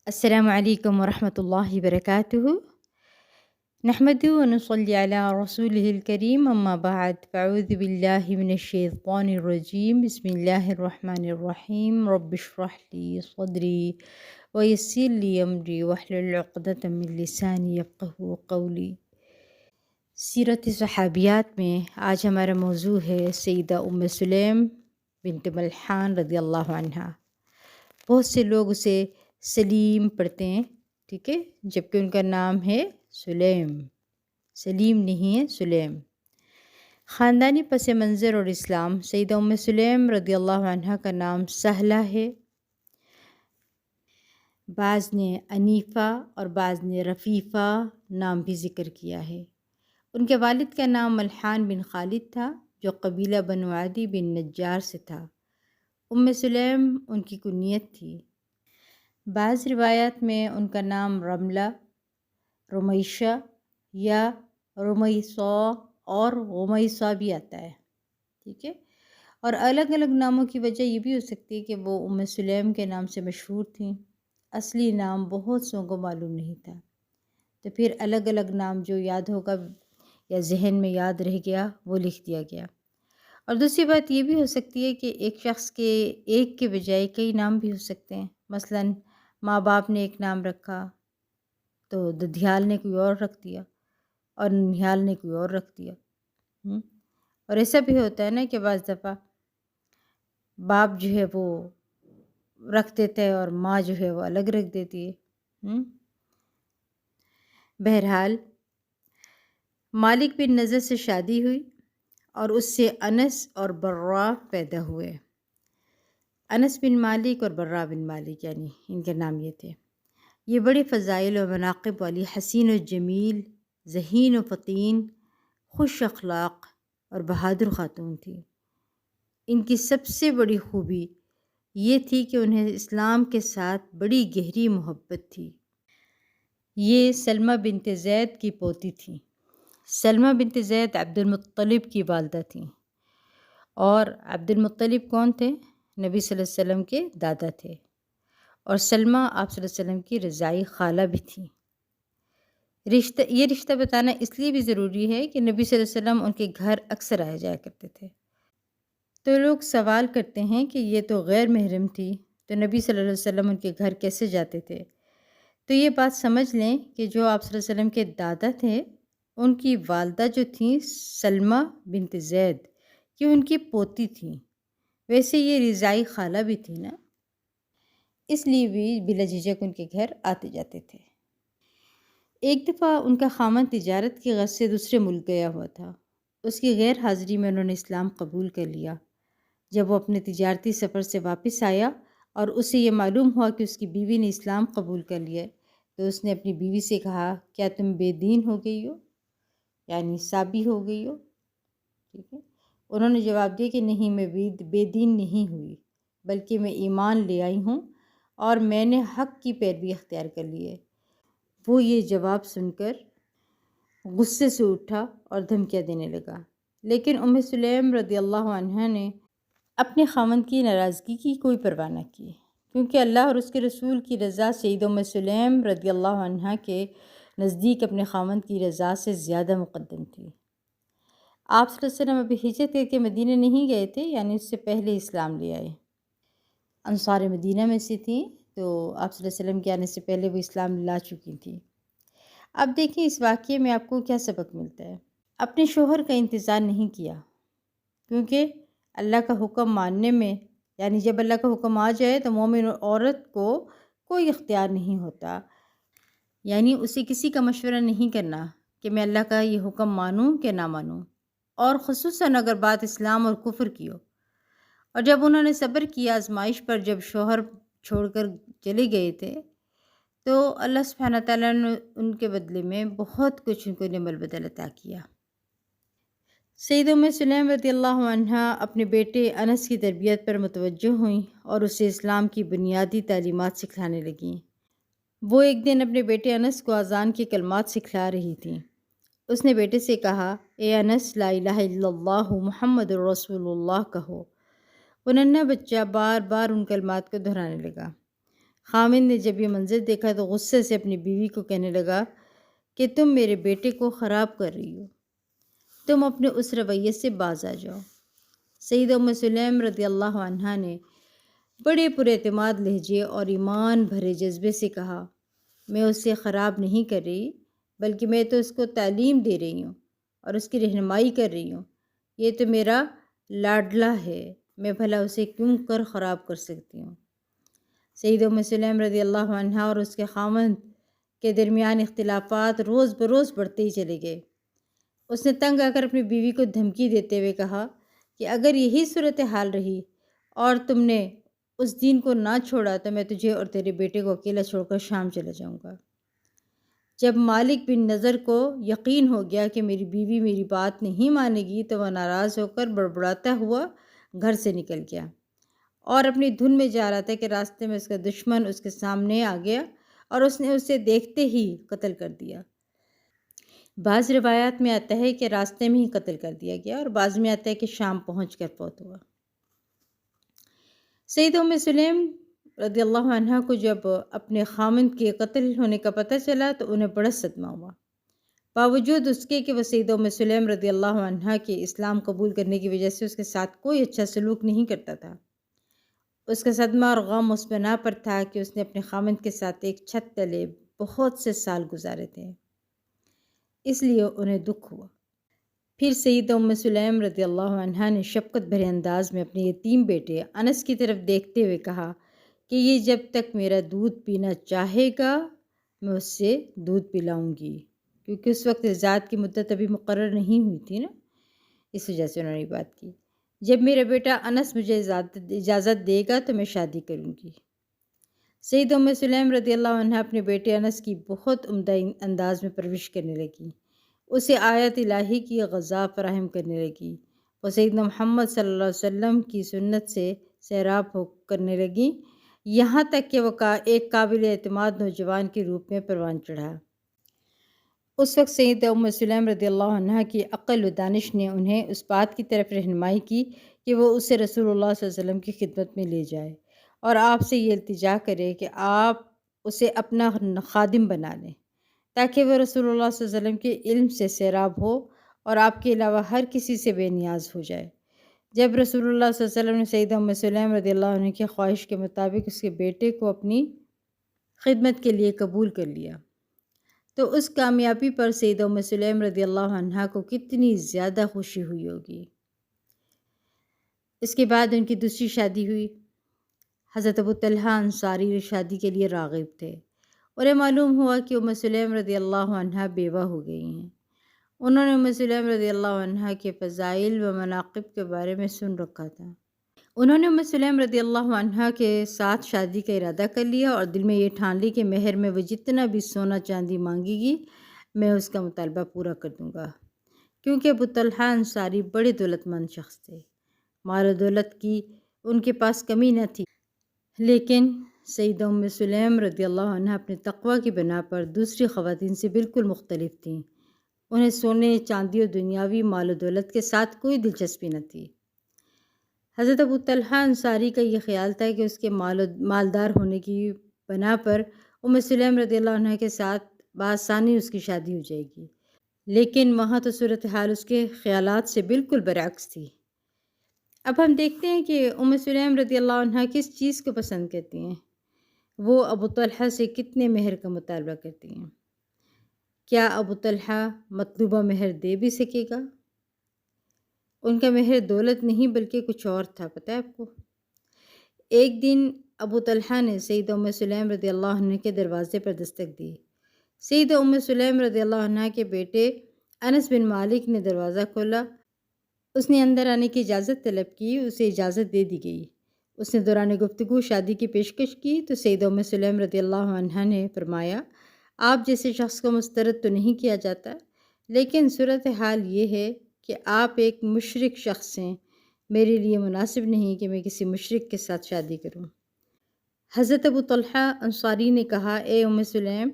السلام عليكم ورحمة الله وبركاته. نحمده ونصلي على رسوله الكريم، أما بعد، فأعوذ بالله من الشيطان الرجيم. بسم الله الرحمن الرحيم. رب اشرح لي صدري ويسر لي أمري واحلل عقدة من لساني يفقهوا قولي. سیرت صحابیات میں آج ہمارا موضوع ہے سیدہ ام سلیم بنت ملحان رضی اللہ عنہا۔ بہت سے لوگ اسے سلیم پڑھتے ہیں، ٹھیک ہے، جبکہ ان کا نام ہے سلیم، سلیم نہیں ہے، سلیم۔ خاندانی پس منظر اور اسلام: سیدہ ام سلیم رضی اللہ عنہا کا نام سہلہ ہے، بعض نے انیفہ اور بعض نے رفیفہ نام بھی ذکر کیا ہے۔ ان کے والد کا نام ملحان بن خالد تھا، جو قبیلہ بنو عدی بن نجار سے تھا۔ ام سلیم ان کی کنیت تھی۔ بعض روایات میں ان کا نام رملہ، رمیشہ یا رمیسا اور غمیسہ بھی آتا ہے، ٹھیک ہے، اور الگ الگ ناموں کی وجہ یہ بھی ہو سکتی ہے کہ وہ ام سلیم کے نام سے مشہور تھیں، اصلی نام بہت سو کو معلوم نہیں تھا، تو پھر الگ الگ نام جو یاد ہوگا یا ذہن میں یاد رہ گیا وہ لکھ دیا گیا۔ اور دوسری بات یہ بھی ہو سکتی ہے کہ ایک شخص کے ایک کے بجائے کئی نام بھی ہو سکتے ہیں، مثلاً ماں باپ نے ایک نام رکھا تو ددھیال نے کوئی اور رکھ دیا اور ننھیال نے کوئی اور رکھ دیا۔ اور ایسا بھی ہوتا ہے نا کہ بعض دفعہ باپ جو ہے وہ رکھ دیتا ہے اور ماں جو ہے وہ الگ رکھ دیتی ہے۔ بہرحال مالک بن نضر سے شادی ہوئی اور اس سے انس اور برا پیدا ہوئے۔ انس بن مالک اور برا بن مالک، یعنی ان کے نام یہ تھے۔ یہ بڑے فضائل و مناقب والی حسین و جمیل، ذہین و فطین، خوش اخلاق اور بہادر خاتون تھی۔ ان کی سب سے بڑی خوبی یہ تھی کہ انہیں اسلام کے ساتھ بڑی گہری محبت تھی۔ یہ سلمہ بنت زید کی پوتی تھیں۔ سلمہ بنت زید عبد المطلب کی والدہ تھیں، اور عبد المطلب کون تھے؟ نبی صلی اللہ علیہ وسلم کے دادا تھے، اور سلمہ آپ صلی اللہ علیہ وسلم کی رضاعی خالہ بھی تھیں۔ یہ رشتہ بتانا اس لیے بھی ضروری ہے کہ نبی صلی اللہ علیہ وسلم ان کے گھر اکثر آیا جایا کرتے تھے۔ تو لوگ سوال کرتے ہیں کہ یہ تو غیر محرم تھی، تو نبی صلی اللہ علیہ وسلم ان کے گھر کیسے جاتے تھے؟ تو یہ بات سمجھ لیں کہ جو آپ صلی اللہ علیہ وسلم کے دادا تھے، ان کی والدہ جو تھیں سلمہ بنت زید، یہ ان کی پوتی تھیں، ویسے یہ رضاعی خالہ بھی تھی نا، اس لیے بھی بلا جھجک ان کے گھر آتے جاتے تھے۔ ایک دفعہ ان کا خاوند تجارت کی غرض سے دوسرے ملک گیا ہوا تھا۔ اس کی غیر حاضری میں انہوں نے اسلام قبول کر لیا۔ جب وہ اپنے تجارتی سفر سے واپس آیا اور اسے یہ معلوم ہوا کہ اس کی بیوی نے اسلام قبول کر لیا، تو اس نے اپنی بیوی سے کہا، کیا تم بے دین ہو گئی ہو؟ یعنی صابی ہو گئی ہو، ٹھیک ہے۔ انہوں نے جواب دیا کہ نہیں، میں بے دین نہیں ہوئی، بلکہ میں ایمان لے آئی ہوں اور میں نے حق کی پیروی اختیار کر لی ہے۔ وہ یہ جواب سن کر غصے سے اٹھا اور دھمکیاں دینے لگا، لیکن ام سلیم رضی اللہ عنہا نے اپنے خاوند کی ناراضگی کی کوئی پرواہ نہ کی، کیونکہ اللہ اور اس کے رسول کی رضا سیدہ ام سلیم رضی اللہ عنہا کے نزدیک اپنے خاوند کی رضا سے زیادہ مقدم تھی۔ آپ صلی اللہ علیہ وسلم ابھی ہجرت کر کے مدینہ نہیں گئے تھے، یعنی اس سے پہلے اسلام لے آئے، انصار مدینہ میں سے تھیں، تو آپ صلی اللہ علیہ وسلم کے آنے سے پہلے وہ اسلام لا چکی تھیں۔ اب دیکھیں اس واقعے میں آپ کو کیا سبق ملتا ہے۔ اپنے شوہر کا انتظار نہیں کیا، کیونکہ اللہ کا حکم ماننے میں، یعنی جب اللہ کا حکم آ جائے تو مومن عورت کو کوئی اختیار نہیں ہوتا، یعنی اسے کسی کا مشورہ نہیں کرنا کہ میں اللہ کا یہ حکم مانوں کہ نہ مانوں، اور خصوصاً اگر بات اسلام اور کفر کی ہو۔ اور جب انہوں نے صبر کیا آزمائش پر، جب شوہر چھوڑ کر چلے گئے تھے، تو اللہ سبحانہ تعالیٰ نے ان کے بدلے میں بہت کچھ ان کو نعم البدل عطا کیا۔ سیدہ ام سلیم رضی اللہ عنہا اپنے بیٹے انس کی تربیت پر متوجہ ہوئیں اور اسے اسلام کی بنیادی تعلیمات سکھلانے لگیں۔ وہ ایک دن اپنے بیٹے انس کو اذان کے کلمات سکھلا رہی تھیں۔ اس نے بیٹے سے کہا، اے انس، لا الہ الا اللہ محمد رسول اللہ کہو۔ وہ ننھا بچہ بار بار ان کلمات کو دہرانے لگا۔ خامند نے جب یہ منظر دیکھا تو غصے سے اپنی بیوی کو کہنے لگا کہ تم میرے بیٹے کو خراب کر رہی ہو، تم اپنے اس رویے سے باز آ جاؤ۔ سیدہ ام سلیم رضی اللہ عنہا نے بڑے پر اعتماد لہجے اور ایمان بھرے جذبے سے کہا، میں اسے خراب نہیں کر رہی، بلکہ میں تو اس کو تعلیم دے رہی ہوں اور اس کی رہنمائی کر رہی ہوں۔ یہ تو میرا لاڈلا ہے، میں بھلا اسے کیوں کر خراب کر سکتی ہوں۔ سیدہ ام سلیم رضی اللہ عنہا اور اس کے خاوند کے درمیان اختلافات روز بروز بڑھتے ہی چلے گئے۔ اس نے تنگ آ کر اپنی بیوی کو دھمکی دیتے ہوئے کہا کہ اگر یہی صورتحال رہی اور تم نے اس دین کو نہ چھوڑا تو میں تجھے اور تیرے بیٹے کو اکیلا چھوڑ کر شام چلا جاؤں گا۔ جب مالک بن نضر کو یقین ہو گیا کہ میری بیوی میری بات نہیں مانے گی تو وہ ناراض ہو کر بڑبڑاتا ہوا گھر سے نکل گیا اور اپنی دھن میں جا رہا تھا کہ راستے میں اس کا دشمن اس کے سامنے آ گیا اور اس نے اسے دیکھتے ہی قتل کر دیا۔ بعض روایات میں آتا ہے کہ راستے میں ہی قتل کر دیا گیا اور بعض میں آتا ہے کہ شام پہنچ کر فوت ہوا۔ سیدہ ام سلیم رضی اللہ عنہ کو جب اپنے خامند کے قتل ہونے کا پتہ چلا تو انہیں بڑا صدمہ ہوا، باوجود اس کے کہ وہ سیدہ ام سلیم رضی اللہ عنہ کے اسلام قبول کرنے کی وجہ سے اس کے ساتھ کوئی اچھا سلوک نہیں کرتا تھا۔ اس کا صدمہ اور غم اس بنا پر تھا کہ اس نے اپنے خامند کے ساتھ ایک چھت تلے بہت سے سال گزارے تھے، اس لیے انہیں دکھ ہوا۔ پھر سیدہ ام سلیم رضی اللہ عنہا نے شفقت بھرے انداز میں اپنے یتیم بیٹے انس کی طرف دیکھتے ہوئے کہا کہ یہ جب تک میرا دودھ پینا چاہے گا میں اس سے دودھ پلاؤں گی، کیونکہ اس وقت ذات کی مدت ابھی مقرر نہیں ہوئی تھی نا، اس وجہ سے انہوں نے بات کی۔ جب میرا بیٹا انس مجھے اجازت دے گا تو میں شادی کروں گی۔ سیدہ ام سلیم رضی اللہ عنہ اپنے بیٹے انس کی بہت عمدہ انداز میں پرورش کرنے لگی، اسے آیت الہی کی غذا فراہم کرنے لگی، وہ سیدنا محمد صلی اللہ علیہ وسلم کی سنت سے سیراب ہو کرنے لگی، یہاں تک کہ وہ ایک قابل اعتماد نوجوان کے روپ میں پروان چڑھا۔ اس وقت سیدہ ام سلیم رضی اللہ عنہ کی عقل و دانش نے انہیں اس بات کی طرف رہنمائی کی کہ وہ اسے رسول اللہ صلی اللہ علیہ وسلم کی خدمت میں لے جائے اور آپ سے یہ التجا کرے کہ آپ اسے اپنا خادم بنا لیں تاکہ وہ رسول اللہ صلی اللہ علیہ وسلم کے علم سے سیراب ہو اور آپ کے علاوہ ہر کسی سے بے نیاز ہو جائے۔ جب رسول اللہ صلی اللہ علیہ وسلم نے سیدہ ام سلیم رضی اللہ عنہ کی خواہش کے مطابق اس کے بیٹے کو اپنی خدمت کے لیے قبول کر لیا تو اس کامیابی پر سیدہ ام سلیم رضی اللہ عنہ کو کتنی زیادہ خوشی ہوئی ہوگی۔ اس کے بعد ان کی دوسری شادی ہوئی۔ حضرت ابو طلحہ انصاری شادی کے لیے راغب تھے، انہیں معلوم ہوا کہ ام سلیم رضی اللہ عنہ بیوہ ہو گئی ہیں۔ انہوں نے ام سلیم رضی اللہ عنہ کے فضائل و مناقب کے بارے میں سن رکھا تھا۔ انہوں نے ام سلیم رضی اللہ عنہ کے ساتھ شادی کا ارادہ کر لیا اور دل میں یہ ٹھان لی کہ مہر میں وہ جتنا بھی سونا چاندی مانگے گی میں اس کا مطالبہ پورا کر دوں گا، کیونکہ ابو طلحہ انصاری بڑے دولت مند شخص تھے، مال و دولت کی ان کے پاس کمی نہ تھی، لیکن سیدہ ام سلیم رضی اللہ عنہ اپنے تقوی کی بنا پر دوسری خواتین سے بالکل مختلف تھیں، انہیں سونے چاندی اور دنیاوی مال و دولت کے ساتھ کوئی دلچسپی نہ تھی۔ حضرت ابو طلحہ انصاری کا یہ خیال تھا کہ اس کے مالدار ہونے کی بنا پر ام سلیم رضی اللہ عنہ کے ساتھ بآسانی اس کی شادی ہو جائے گی، لیکن وہاں تو صورتحال اس کے خیالات سے بالکل برعکس تھی۔ اب ہم دیکھتے ہیں کہ ام سلیم رضی اللہ عنہ کس چیز کو پسند کرتی ہیں، وہ ابو طلحہ سے کتنے مہر کا مطالبہ کرتی ہیں، کیا ابو طلحہ مطلوبہ مہر دے بھی سکے گا؟ ان کا مہر دولت نہیں بلکہ کچھ اور تھا، پتہ ہے آپ کو؟ ایک دن ابو طلحہ نے سیدہ ام سلیم رضی اللہ عنہ کے دروازے پر دستک دی۔ سیدہ ام سلیم رضی اللہ عنہ کے بیٹے انس بن مالک نے دروازہ کھولا، اس نے اندر آنے کی اجازت طلب کی، اسے اجازت دے دی گئی۔ اس نے دوران گفتگو شادی کی پیشکش کی تو سیدہ ام سلیم رضی اللہ عنہ نے فرمایا، آپ جیسے شخص کو مسترد تو نہیں کیا جاتا، لیکن صورتحال یہ ہے کہ آپ ایک مشرک شخص ہیں، میرے لیے مناسب نہیں کہ میں کسی مشرک کے ساتھ شادی کروں۔ حضرت ابو طلحہ انصاری نے کہا، اے ام سلیم،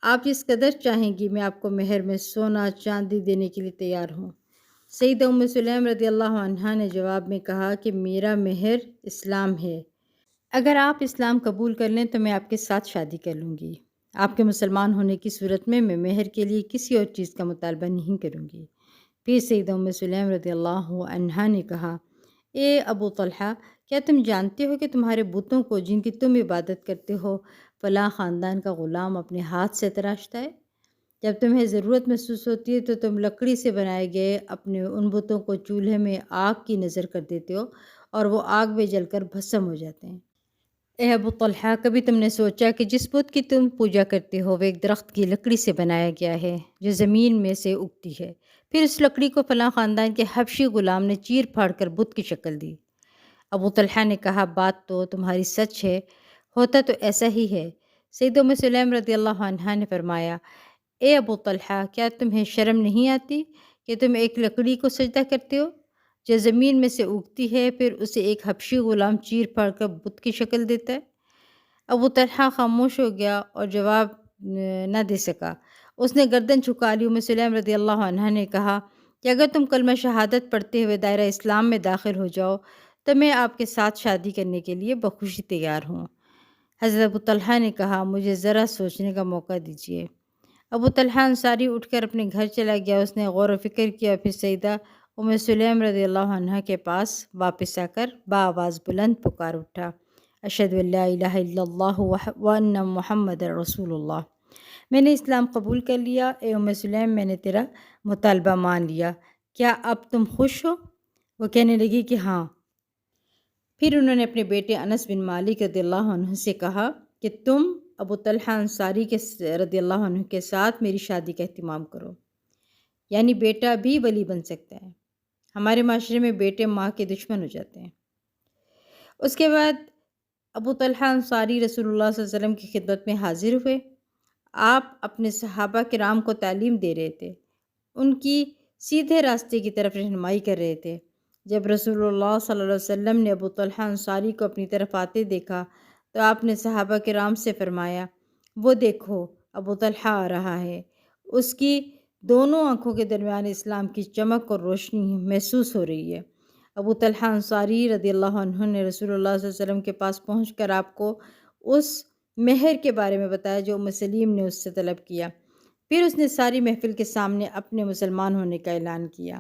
آپ جس قدر چاہیں گی میں آپ کو مہر میں سونا چاندی دینے کے لیے تیار ہوں۔ سیدہ ام سلیم رضی اللہ عنہا نے جواب میں کہا کہ میرا مہر اسلام ہے، اگر آپ اسلام قبول کر لیں تو میں آپ کے ساتھ شادی کر لوں گی۔ آپ کے مسلمان ہونے کی صورت میں مہر کے لیے کسی اور چیز کا مطالبہ نہیں کروں گی۔ پھر سیدہ ام سلیم رضی اللہ عنہا نے کہا، اے ابو طلحہ، کیا تم جانتے ہو کہ تمہارے بتوں کو جن کی تم عبادت کرتے ہو فلاں خاندان کا غلام اپنے ہاتھ سے تراشتا ہے؟ جب تمہیں ضرورت محسوس ہوتی ہے تو تم لکڑی سے بنائے گئے اپنے ان بتوں کو چولہے میں آگ کی نظر کر دیتے ہو اور وہ آگ میں جل کر بھسم ہو جاتے ہیں۔ اے ابو طلحہ، کبھی تم نے سوچا کہ جس بت کی تم پوجا کرتے ہو وہ ایک درخت کی لکڑی سے بنایا گیا ہے جو زمین میں سے اگتی ہے، پھر اس لکڑی کو فلاں خاندان کے حبشی غلام نے چیر پھاڑ کر بت کی شکل دی؟ ابو طلحہ نے کہا، بات تو تمہاری سچ ہے، ہوتا تو ایسا ہی ہے۔ سیدہ ام سلیم رضی اللہ عنہا نے فرمایا، اے ابو طلحہ، کیا تمہیں شرم نہیں آتی کہ تم ایک لکڑی کو سجدہ کرتے ہو جو زمین میں سے اگتی ہے، پھر اسے ایک حبشی غلام چیر پھاڑ کر بت کی شکل دیتا ہے؟ ابو طلحہ خاموش ہو گیا اور جواب نہ دے سکا۔ اس نے گردن جھکا لی۔ ام سلیم رضی اللہ عنہا نے کہا کہ اگر تم کلمہ شہادت پڑھتے ہوئے دائرہ اسلام میں داخل ہو جاؤ تو میں آپ کے ساتھ شادی کرنے کے لیے بخوشی تیار ہوں۔ حضرت ابو طلحہ نے کہا، مجھے ذرا سوچنے کا موقع دیجیے۔ ابو طلحہ انصاری اٹھ کر اپنے گھر چلا گیا۔ اس نے غور و فکر کیا، پھر سیدہ ام سلیم رضی اللہ عنہا کے پاس واپس آ کر بآواز بلند پکار اٹھا، اشہد ان لا الہ الا اللہ وان محمد رسول اللہ۔ میں نے اسلام قبول کر لیا۔ اے ام سلیم، میں نے تیرا مطالبہ مان لیا، کیا اب تم خوش ہو؟ وہ کہنے لگی کہ ہاں۔ پھر انہوں نے اپنے بیٹے انس بن مالک رضی اللہ عنہ سے کہا کہ تم ابو طلحہ انصاری کے رضی اللہ عنہ کے ساتھ میری شادی کا اہتمام کرو، یعنی بیٹا بھی ولی بن سکتا ہے۔ ہمارے معاشرے میں بیٹے ماں کے دشمن ہو جاتے ہیں۔ اس کے بعد ابو طلحہ انصاری رسول اللہ صلی اللہ علیہ وسلم کی خدمت میں حاضر ہوئے۔ آپ اپنے صحابہ کرام کو تعلیم دے رہے تھے، ان کی سیدھے راستے کی طرف رہنمائی کر رہے تھے۔ جب رسول اللہ صلی اللہ علیہ وسلم نے ابو طلحہ انصاری کو اپنی طرف آتے دیکھا تو آپ نے صحابہ کرام سے فرمایا، وہ دیکھو ابو طلحہ آ رہا ہے۔ اس کی دونوں آنکھوں کے درمیان اسلام کی چمک اور روشنی محسوس ہو رہی ہے۔ ابو طلحہ انصاری رضی اللہ عنہ نے رسول اللہ صلی اللہ علیہ وسلم کے پاس پہنچ کر آپ کو اس مہر کے بارے میں بتایا جو ام سلیم نے اس سے طلب کیا۔ پھر اس نے ساری محفل کے سامنے اپنے مسلمان ہونے کا اعلان کیا۔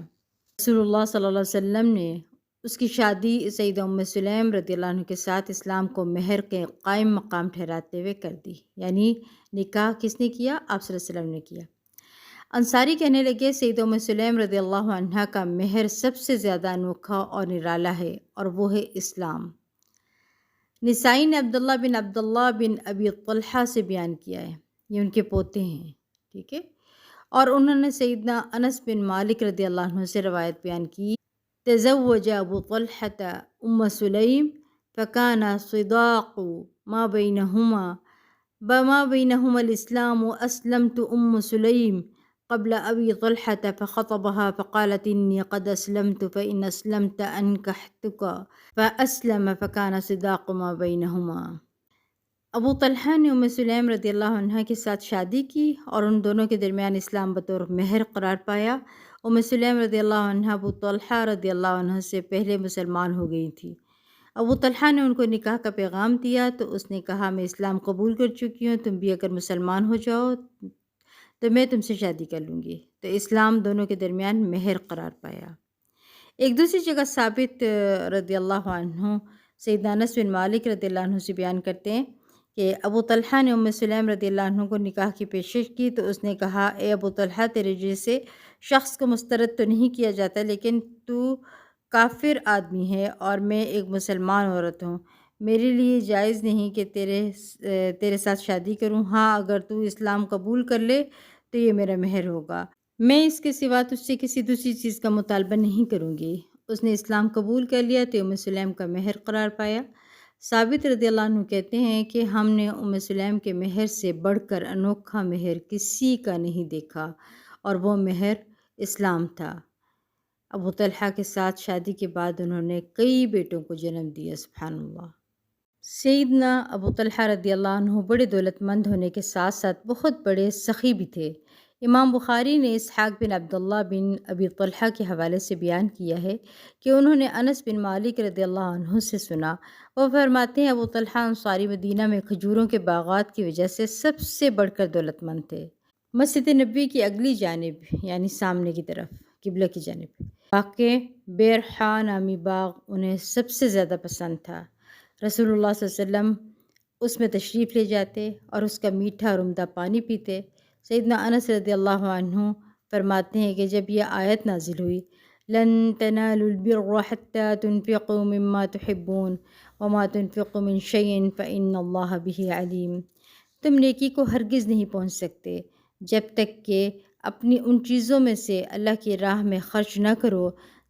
رسول اللہ صلی اللہ علیہ وسلم نے اس کی شادی سیدہ ام سلیم رضی اللہ عنہ کے ساتھ اسلام کو مہر کے قائم مقام ٹھہراتے ہوئے کر دی، یعنی نکاح کس نے کیا؟ آپ صلی اللہ علیہ وسلم نے کیا۔ انصاری کہنے لگے، سیدہ ام سلیم رضی اللہ عنہ کا مہر سب سے زیادہ انوکھا اور نرالا ہے اور وہ ہے اسلام۔ نسائی نے عبداللہ بن ابی طلحہ سے بیان کیا ہے، یہ ان کے پوتے ہیں، ٹھیک ہے، اور انہوں نے سیدنا انس بن مالک رضی اللہ عنہ سے روایت بیان کی، تزوج ابو طلحہ ام سلیم فکان صداق ما بینہما الاسلام اسلمت ام سلیم قبل ابی طلحة فخطبها فقالت انی قد اسلمت فإن اسلمت انکحتك فاسلم فکان صداق ما بینہما۔ ابو طلحہ نے ام سلیم رضی اللہ عنہ کے ساتھ شادی کی اور ان دونوں کے درمیان اسلام بطور مہر قرار پایا۔ ام سلیم رضی اللہ عنہ ابو طلحہ رضی اللہ عنہ سے پہلے مسلمان ہو گئی تھی۔ ابو طلحہ نے ان کو نکاح کا پیغام دیا تو اس نے کہا، میں اسلام قبول کر چکی ہوں، تم بھی اگر مسلمان ہو جاؤ تو میں تم سے شادی کر لوں گی۔ تو اسلام دونوں کے درمیان مہر قرار پایا۔ ایک دوسری جگہ ثابت رضی اللہ عنہ سیدنا انس بن مالک رضی اللہ عنہ سے بیان کرتے ہیں کہ ابو طلحہ نے ام سلیم رضی اللہ عنہ کو نکاح کی پیشکش کی تو اس نے کہا، اے ابو طلحہ، تیرے جیسے شخص کو مسترد تو نہیں کیا جاتا، لیکن تو کافر آدمی ہے اور میں ایک مسلمان عورت ہوں، میرے لیے جائز نہیں کہ تیرے ساتھ شادی کروں۔ ہاں، اگر تو اسلام قبول کر لے تو یہ میرا مہر ہوگا، میں اس کے سوا تجھ سے کسی دوسری چیز کا مطالبہ نہیں کروں گی۔ اس نے اسلام قبول کر لیا تو ام سلیم کا مہر قرار پایا۔ ثابت رضی اللہ عنہ کہتے ہیں کہ ہم نے ام سلیم کے مہر سے بڑھ کر انوکھا مہر کسی کا نہیں دیکھا اور وہ مہر اسلام تھا۔ ابو طلحہ کے ساتھ شادی کے بعد انہوں نے کئی بیٹوں کو جنم دیا، سبحان اللہ۔ سیدنا ابو طلحہ رضی اللہ عنہ بڑے دولت مند ہونے کے ساتھ ساتھ بہت بڑے سخی بھی تھے۔ امام بخاری نے اسحاق بن عبداللہ بن ابی طلحہ کے حوالے سے بیان کیا ہے کہ انہوں نے انس بن مالک رضی اللہ عنہ سے سنا، وہ فرماتے ہیں ابو طلحہ انصاری مدینہ میں کھجوروں کے باغات کی وجہ سے سب سے بڑھ کر دولت مند تھے۔ مسجد نبوی کی اگلی جانب یعنی سامنے کی طرف قبلہ کی جانب واقع بیرحا نامی باغ انہیں سب سے زیادہ پسند تھا۔ رسول اللہ صلی اللہ علیہ وسلم اس میں تشریف لے جاتے اور اس کا میٹھا اور عمدہ پانی پیتے۔ سیدنا انس رضی اللہ عنہ فرماتے ہیں کہ جب یہ آیت نازل ہوئی، لن تنالوا البر حتى تنفقوا مما تحبون وما تنفقوا من شيء فإن الله به عليم، تم نیکی کو ہرگز نہیں پہنچ سکتے جب تک کہ اپنی ان چیزوں میں سے اللہ کی راہ میں خرچ نہ کرو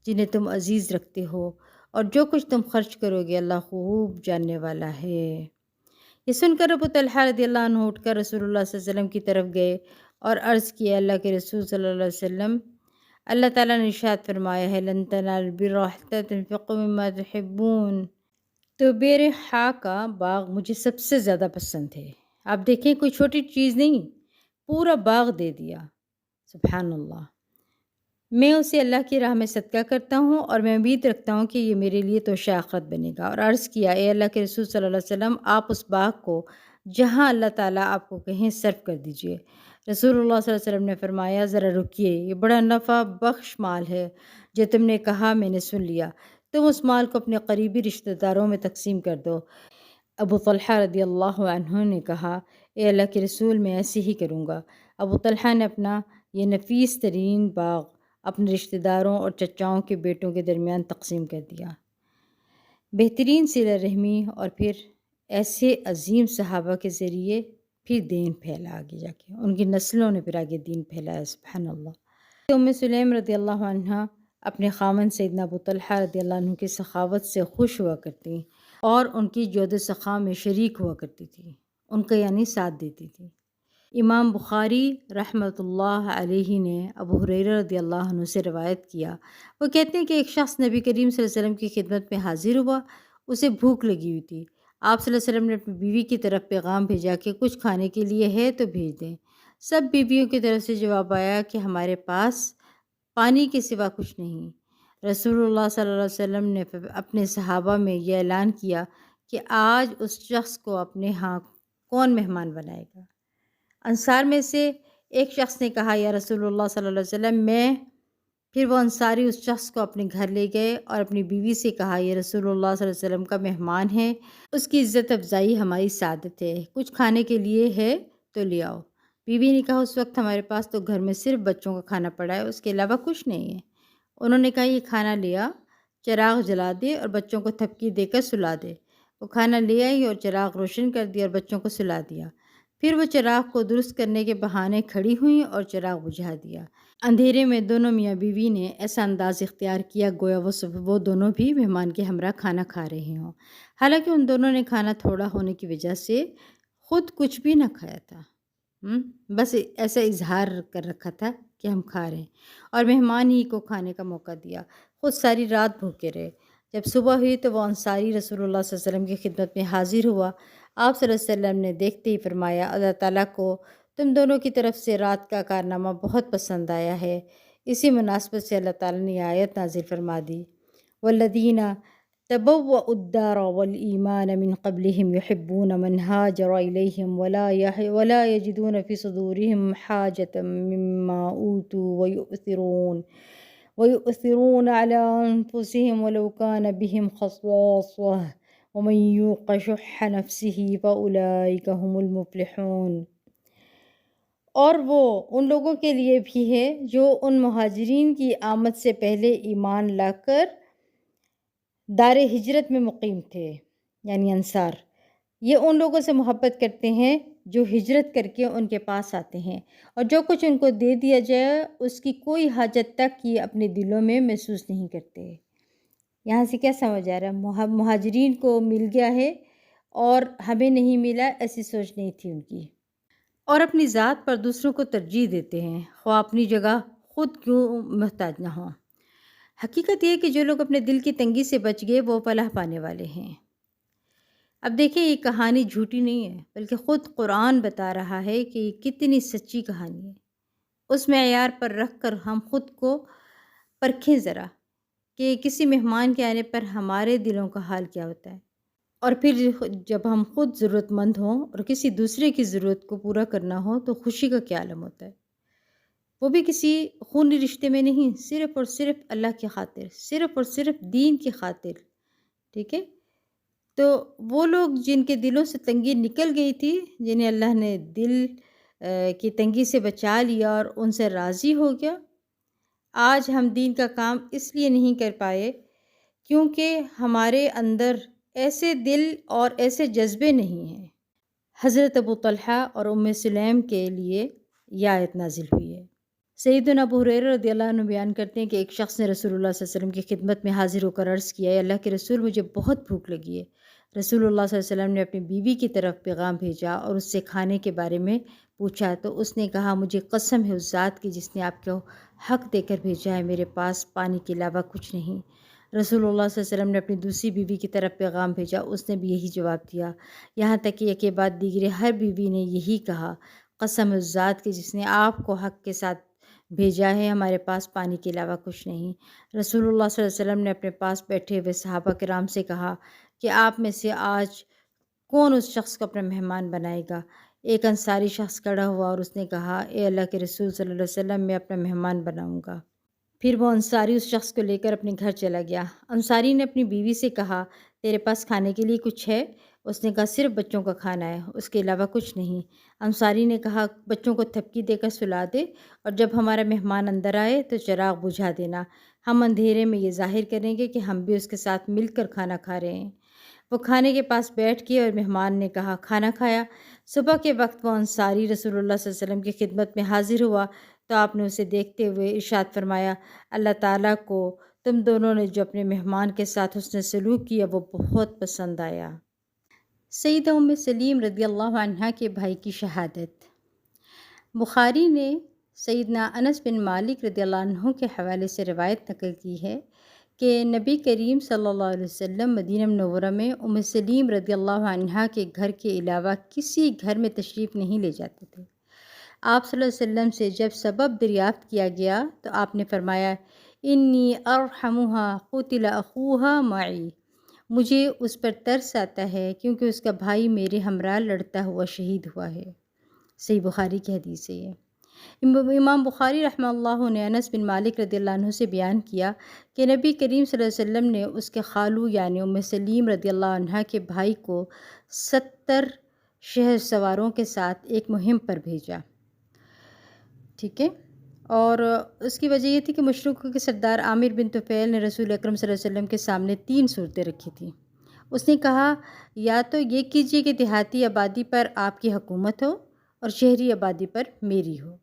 جنہیں تم عزیز رکھتے ہو، اور جو کچھ تم خرچ کرو گے اللہ خوب جاننے والا ہے۔ یہ سن کر ابو طلحہ رضی اللہ عنہ اٹھ کر رسول اللہ صلی اللہ علیہ وسلم کی طرف گئے اور عرض کیا، اللہ کے رسول صلی اللہ علیہ وسلم، اللہ تعالیٰ نے ارشاد فرمایا ہے لن تنالوا البر حتى تنفقوا مما تحبون، تو بیرحا کا باغ مجھے سب سے زیادہ پسند ہے۔ آپ دیکھیں کوئی چھوٹی چیز نہیں، پورا باغ دے دیا، سبحان اللہ۔ میں اسے اللہ کی راہ میں صدقہ کرتا ہوں اور میں امید رکھتا ہوں کہ یہ میرے لیے توشہ آخرت بنے گا۔ اور عرض کیا، اے اللہ کے رسول صلی اللہ علیہ وسلم، آپ اس باغ کو جہاں اللہ تعالیٰ آپ کو کہیں صرف کر دیجئے۔ رسول اللہ صلی اللہ علیہ وسلم نے فرمایا، ذرا رکیے، یہ بڑا نفع بخش مال ہے جو تم نے کہا، میں نے سن لیا، تم اس مال کو اپنے قریبی رشتہ داروں میں تقسیم کر دو۔ ابو طلحہ رضی اللہ عنہ نے کہا، اے اللہ کے رسول، میں ایسے ہی کروں گا۔ ابو طلحہ نے اپنا یہ نفیس ترین باغ اپنے رشتہ داروں اور چچاؤں کے بیٹوں کے درمیان تقسیم کر دیا۔ بہترین صلہ رحمی اور پھر ایسے عظیم صحابہ کے ذریعے پھر دین پھیلا آگے جا کے، ان کی نسلوں نے پھر آگے دین پھیلایا، سبحان اللہ۔ ام سلیم رضی اللہ عنہ اپنے خاوند سیدنا ابو طلحہ رضی اللہ عنہ کی سخاوت سے خوش ہوا کرتی اور ان کی جود و سخا میں شریک ہوا کرتی تھی، ان کا یعنی ساتھ دیتی تھی۔ امام بخاری رحمۃ اللہ علیہ نے ابو ہریرہ رضی اللہ عنہ سے روایت کیا، وہ کہتے ہیں کہ ایک شخص نبی کریم صلی اللہ علیہ وسلم کی خدمت میں حاضر ہوا، اسے بھوک لگی ہوئی تھی۔ آپ صلی اللہ علیہ وسلم نے اپنی بیوی کی طرف پیغام بھیجا کہ کچھ کھانے کے لیے ہے تو بھیج دیں۔ سب بیویوں کی طرف سے جواب آیا کہ ہمارے پاس پانی کے سوا کچھ نہیں۔ رسول اللہ صلی اللہ علیہ وسلم نے اپنے صحابہ میں یہ اعلان کیا کہ آج اس شخص کو اپنے ہاں کون مہمان بنائے گا؟ انصار میں سے ایک شخص نے کہا، یا رسول اللہ صلی اللہ علیہ وسلم، میں۔ پھر وہ انصاری اس شخص کو اپنے گھر لے گئے اور اپنی بیوی سے کہا، یہ رسول اللہ صلی اللہ علیہ وسلم کا مہمان ہے، اس کی عزت افزائی ہماری سعادت ہے، کچھ کھانے کے لیے ہے تو لے آؤ۔ بیوی نے کہا، اس وقت ہمارے پاس تو گھر میں صرف بچوں کا کھانا پڑا ہے، اس کے علاوہ کچھ نہیں ہے۔ انہوں نے کہا، یہ کھانا لے آ، چراغ جلا دے اور بچوں کو تھپکی دے کر سلا دے۔ وہ کھانا لے آئی اور چراغ روشن کر دیا اور بچوں کو سلا دیا۔ پھر وہ چراغ کو درست کرنے کے بہانے کھڑی ہوئیں اور چراغ بجھا دیا۔ اندھیرے میں دونوں میاں بیوی نے ایسا انداز اختیار کیا گویا وہ دونوں بھی مہمان کے ہمراہ کھانا کھا رہے ہوں، حالانکہ ان دونوں نے کھانا تھوڑا ہونے کی وجہ سے خود کچھ بھی نہ کھایا تھا، بس ایسا اظہار کر رکھا تھا کہ ہم کھا رہے ہیں، اور مہمان ہی کو کھانے کا موقع دیا، خود ساری رات بھوکے رہے۔ جب صبح ہوئی تو وہ انصاری رسول اللہ صلی اللہ علیہ وسلم کی خدمت میں حاضر ہوا۔ آپ صلی اللہ علیہ وسلم نے دیکھتے ہی فرمایا، اللہ تعالیٰ کو تم دونوں کی طرف سے رات کا کارنامہ بہت پسند آیا ہے۔ اسی مناسبت سے اللہ تعالیٰ نے آیت نازل فرما دی، والذین تبوأوا الدار والایمان من قبلهم يحبون من هاجر الیہم ولا یجدون فی صدورهم حاجة مما اوتوا ويؤثرون على أنفسهم ولو كان بهم خصاصة ومن يوق شح نفسه فأولئك هم المفلحون۔ اور وہ ان لوگوں کے لیے بھی ہے جو ان مہاجرین کی آمد سے پہلے ایمان لا کر دار ہجرت میں مقیم تھے، یعنی انصار۔ یہ ان لوگوں سے محبت کرتے ہیں جو ہجرت کر کے ان کے پاس آتے ہیں، اور جو کچھ ان کو دے دیا جائے اس کی کوئی حاجت تک یہ اپنے دلوں میں محسوس نہیں کرتے۔ یہاں سے کیا سمجھ آ رہا ہے؟ مہاجرین کو مل گیا ہے اور ہمیں نہیں ملا، ایسی سوچ نہیں تھی ان کی، اور اپنی ذات پر دوسروں کو ترجیح دیتے ہیں، خواہ اپنی جگہ خود کیوں محتاج نہ ہوں۔ حقیقت یہ کہ جو لوگ اپنے دل کی تنگی سے بچ گئے وہ فلاح پانے والے ہیں۔ اب دیکھیں، یہ کہانی جھوٹی نہیں ہے، بلکہ خود قرآن بتا رہا ہے کہ یہ کتنی سچی کہانی ہے۔ اس معیار پر رکھ کر ہم خود کو پرکھیں ذرا کہ کسی مہمان کے آنے پر ہمارے دلوں کا حال کیا ہوتا ہے، اور پھر جب ہم خود ضرورت مند ہوں اور کسی دوسرے کی ضرورت کو پورا کرنا ہو تو خوشی کا کیا عالم ہوتا ہے، وہ بھی کسی خونی رشتے میں نہیں، صرف اور صرف اللہ کی خاطر، صرف اور صرف دین کی خاطر، ٹھیک ہے؟ تو وہ لوگ جن کے دلوں سے تنگی نکل گئی تھی، جنہیں اللہ نے دل کی تنگی سے بچا لیا اور ان سے راضی ہو گیا، آج ہم دین کا کام اس لیے نہیں کر پائے کیونکہ ہمارے اندر ایسے دل اور ایسے جذبے نہیں ہیں۔ حضرت ابو طلحہ اور سلیم کے لیے یہ آیت نازل ہوئی ہے۔ سیدنا ابو ہریرہ رضی اللہ عنہ بیان کرتے ہیں کہ ایک شخص نے رسول اللہ صلی اللہ علیہ وسلم کی خدمت میں حاضر ہو کر عرض کیا، اللہ کے رسول، مجھے بہت بھوک لگی ہے۔ رسول اللہ صلی اللہ علیہ وسلم نے اپنی بیوی کی طرف پیغام بھیجا اور اس سے کھانے کے بارے میں پوچھا تو اس نے کہا، مجھے قسم ہے اس ذات کی جس نے آپ کو حق دے کر بھیجا ہے، میرے پاس پانی کے علاوہ کچھ نہیں۔ رسول اللہ صلی اللہ علیہ وسلم نے اپنی دوسری بیوی کی طرف پیغام بھیجا، اس نے بھی یہی جواب دیا، یہاں تک کہ ایک کے بعد دیگرے ہر بیوی نے یہی کہا، قسم اس ذات کی جس نے آپ کو حق کے ساتھ بھیجا ہے، ہمارے پاس پانی کے علاوہ کچھ نہیں۔ رسول اللہ صلی اللہ علیہ وسلم نے اپنے پاس بیٹھے ہوئے صحابہ کرام سے کہا کہ آپ میں سے آج کون اس شخص کو اپنا مہمان بنائے گا؟ ایک انصاری شخص کھڑا ہوا اور اس نے کہا، اے اللہ کے رسول صلی اللہ علیہ وسلم، میں اپنا مہمان بناؤں گا۔ پھر وہ انصاری اس شخص کو لے کر اپنے گھر چلا گیا۔ انصاری نے اپنی بیوی سے کہا، تیرے پاس کھانے کے لیے کچھ ہے؟ اس نے کہا، صرف بچوں کا کھانا ہے، اس کے علاوہ کچھ نہیں۔ انصاری نے کہا، بچوں کو تھپکی دے کر سلا دے اور جب ہمارا مہمان اندر آئے تو چراغ بجھا دینا، ہم اندھیرے میں یہ ظاہر کریں گے کہ ہم بھی اس کے ساتھ مل کر کھانا کھا رہے ہیں۔ وہ کھانے کے پاس بیٹھ گئے اور مہمان نے کہا، کھانا کھایا؟ صبح کے وقت وہ انصاری رسول اللہ صلی اللہ علیہ وسلم کی خدمت میں حاضر ہوا تو آپ نے اسے دیکھتے ہوئے ارشاد فرمایا، اللہ تعالیٰ کو تم دونوں نے جو اپنے مہمان کے ساتھ حسن سلوک کیا وہ بہت پسند آیا۔ سیدہ سلیم رضی اللہ عنہا کے بھائی کی شہادت۔ بخاری نے سیدنا انس بن مالک رضی اللہ عنہ کے حوالے سے روایت نقل کی ہے کہ نبی کریم صلی اللہ علیہ وسلم مدینہ منورہ میں سلیم رضی اللہ عنہا کے گھر کے علاوہ کسی گھر میں تشریف نہیں لے جاتے تھے۔ آپ صلی اللہ علیہ وسلم سے جب سبب دریافت کیا گیا تو آپ نے فرمایا، انی ارحمھا قتل اخوھا معی، مجھے اس پر ترس آتا ہے کیونکہ اس کا بھائی میرے ہمراہ لڑتا ہوا شہید ہوا ہے۔ صحیح بخاری کی حدیث ہے یہ۔ امام بخاری رحمہ اللہ نے انس بن مالک رضی اللہ عنہ سے بیان کیا کہ نبی کریم صلی اللہ علیہ وسلم نے اس کے خالو یعنی سلیم رضی اللہ عنہ کے بھائی کو 70 شہر سواروں کے ساتھ ایک مہم پر بھیجا، ٹھیک ہے، اور اس کی وجہ یہ تھی کہ مشرکوں کے سردار عامر بن طفیل نے رسول اکرم صلی اللہ علیہ وسلم کے سامنے 3 صورتیں رکھی تھیں۔ اس نے کہا، یا تو یہ کیجیے کہ دیہاتی آبادی پر آپ کی حکومت ہو اور شہری آبادی پر میری ہو،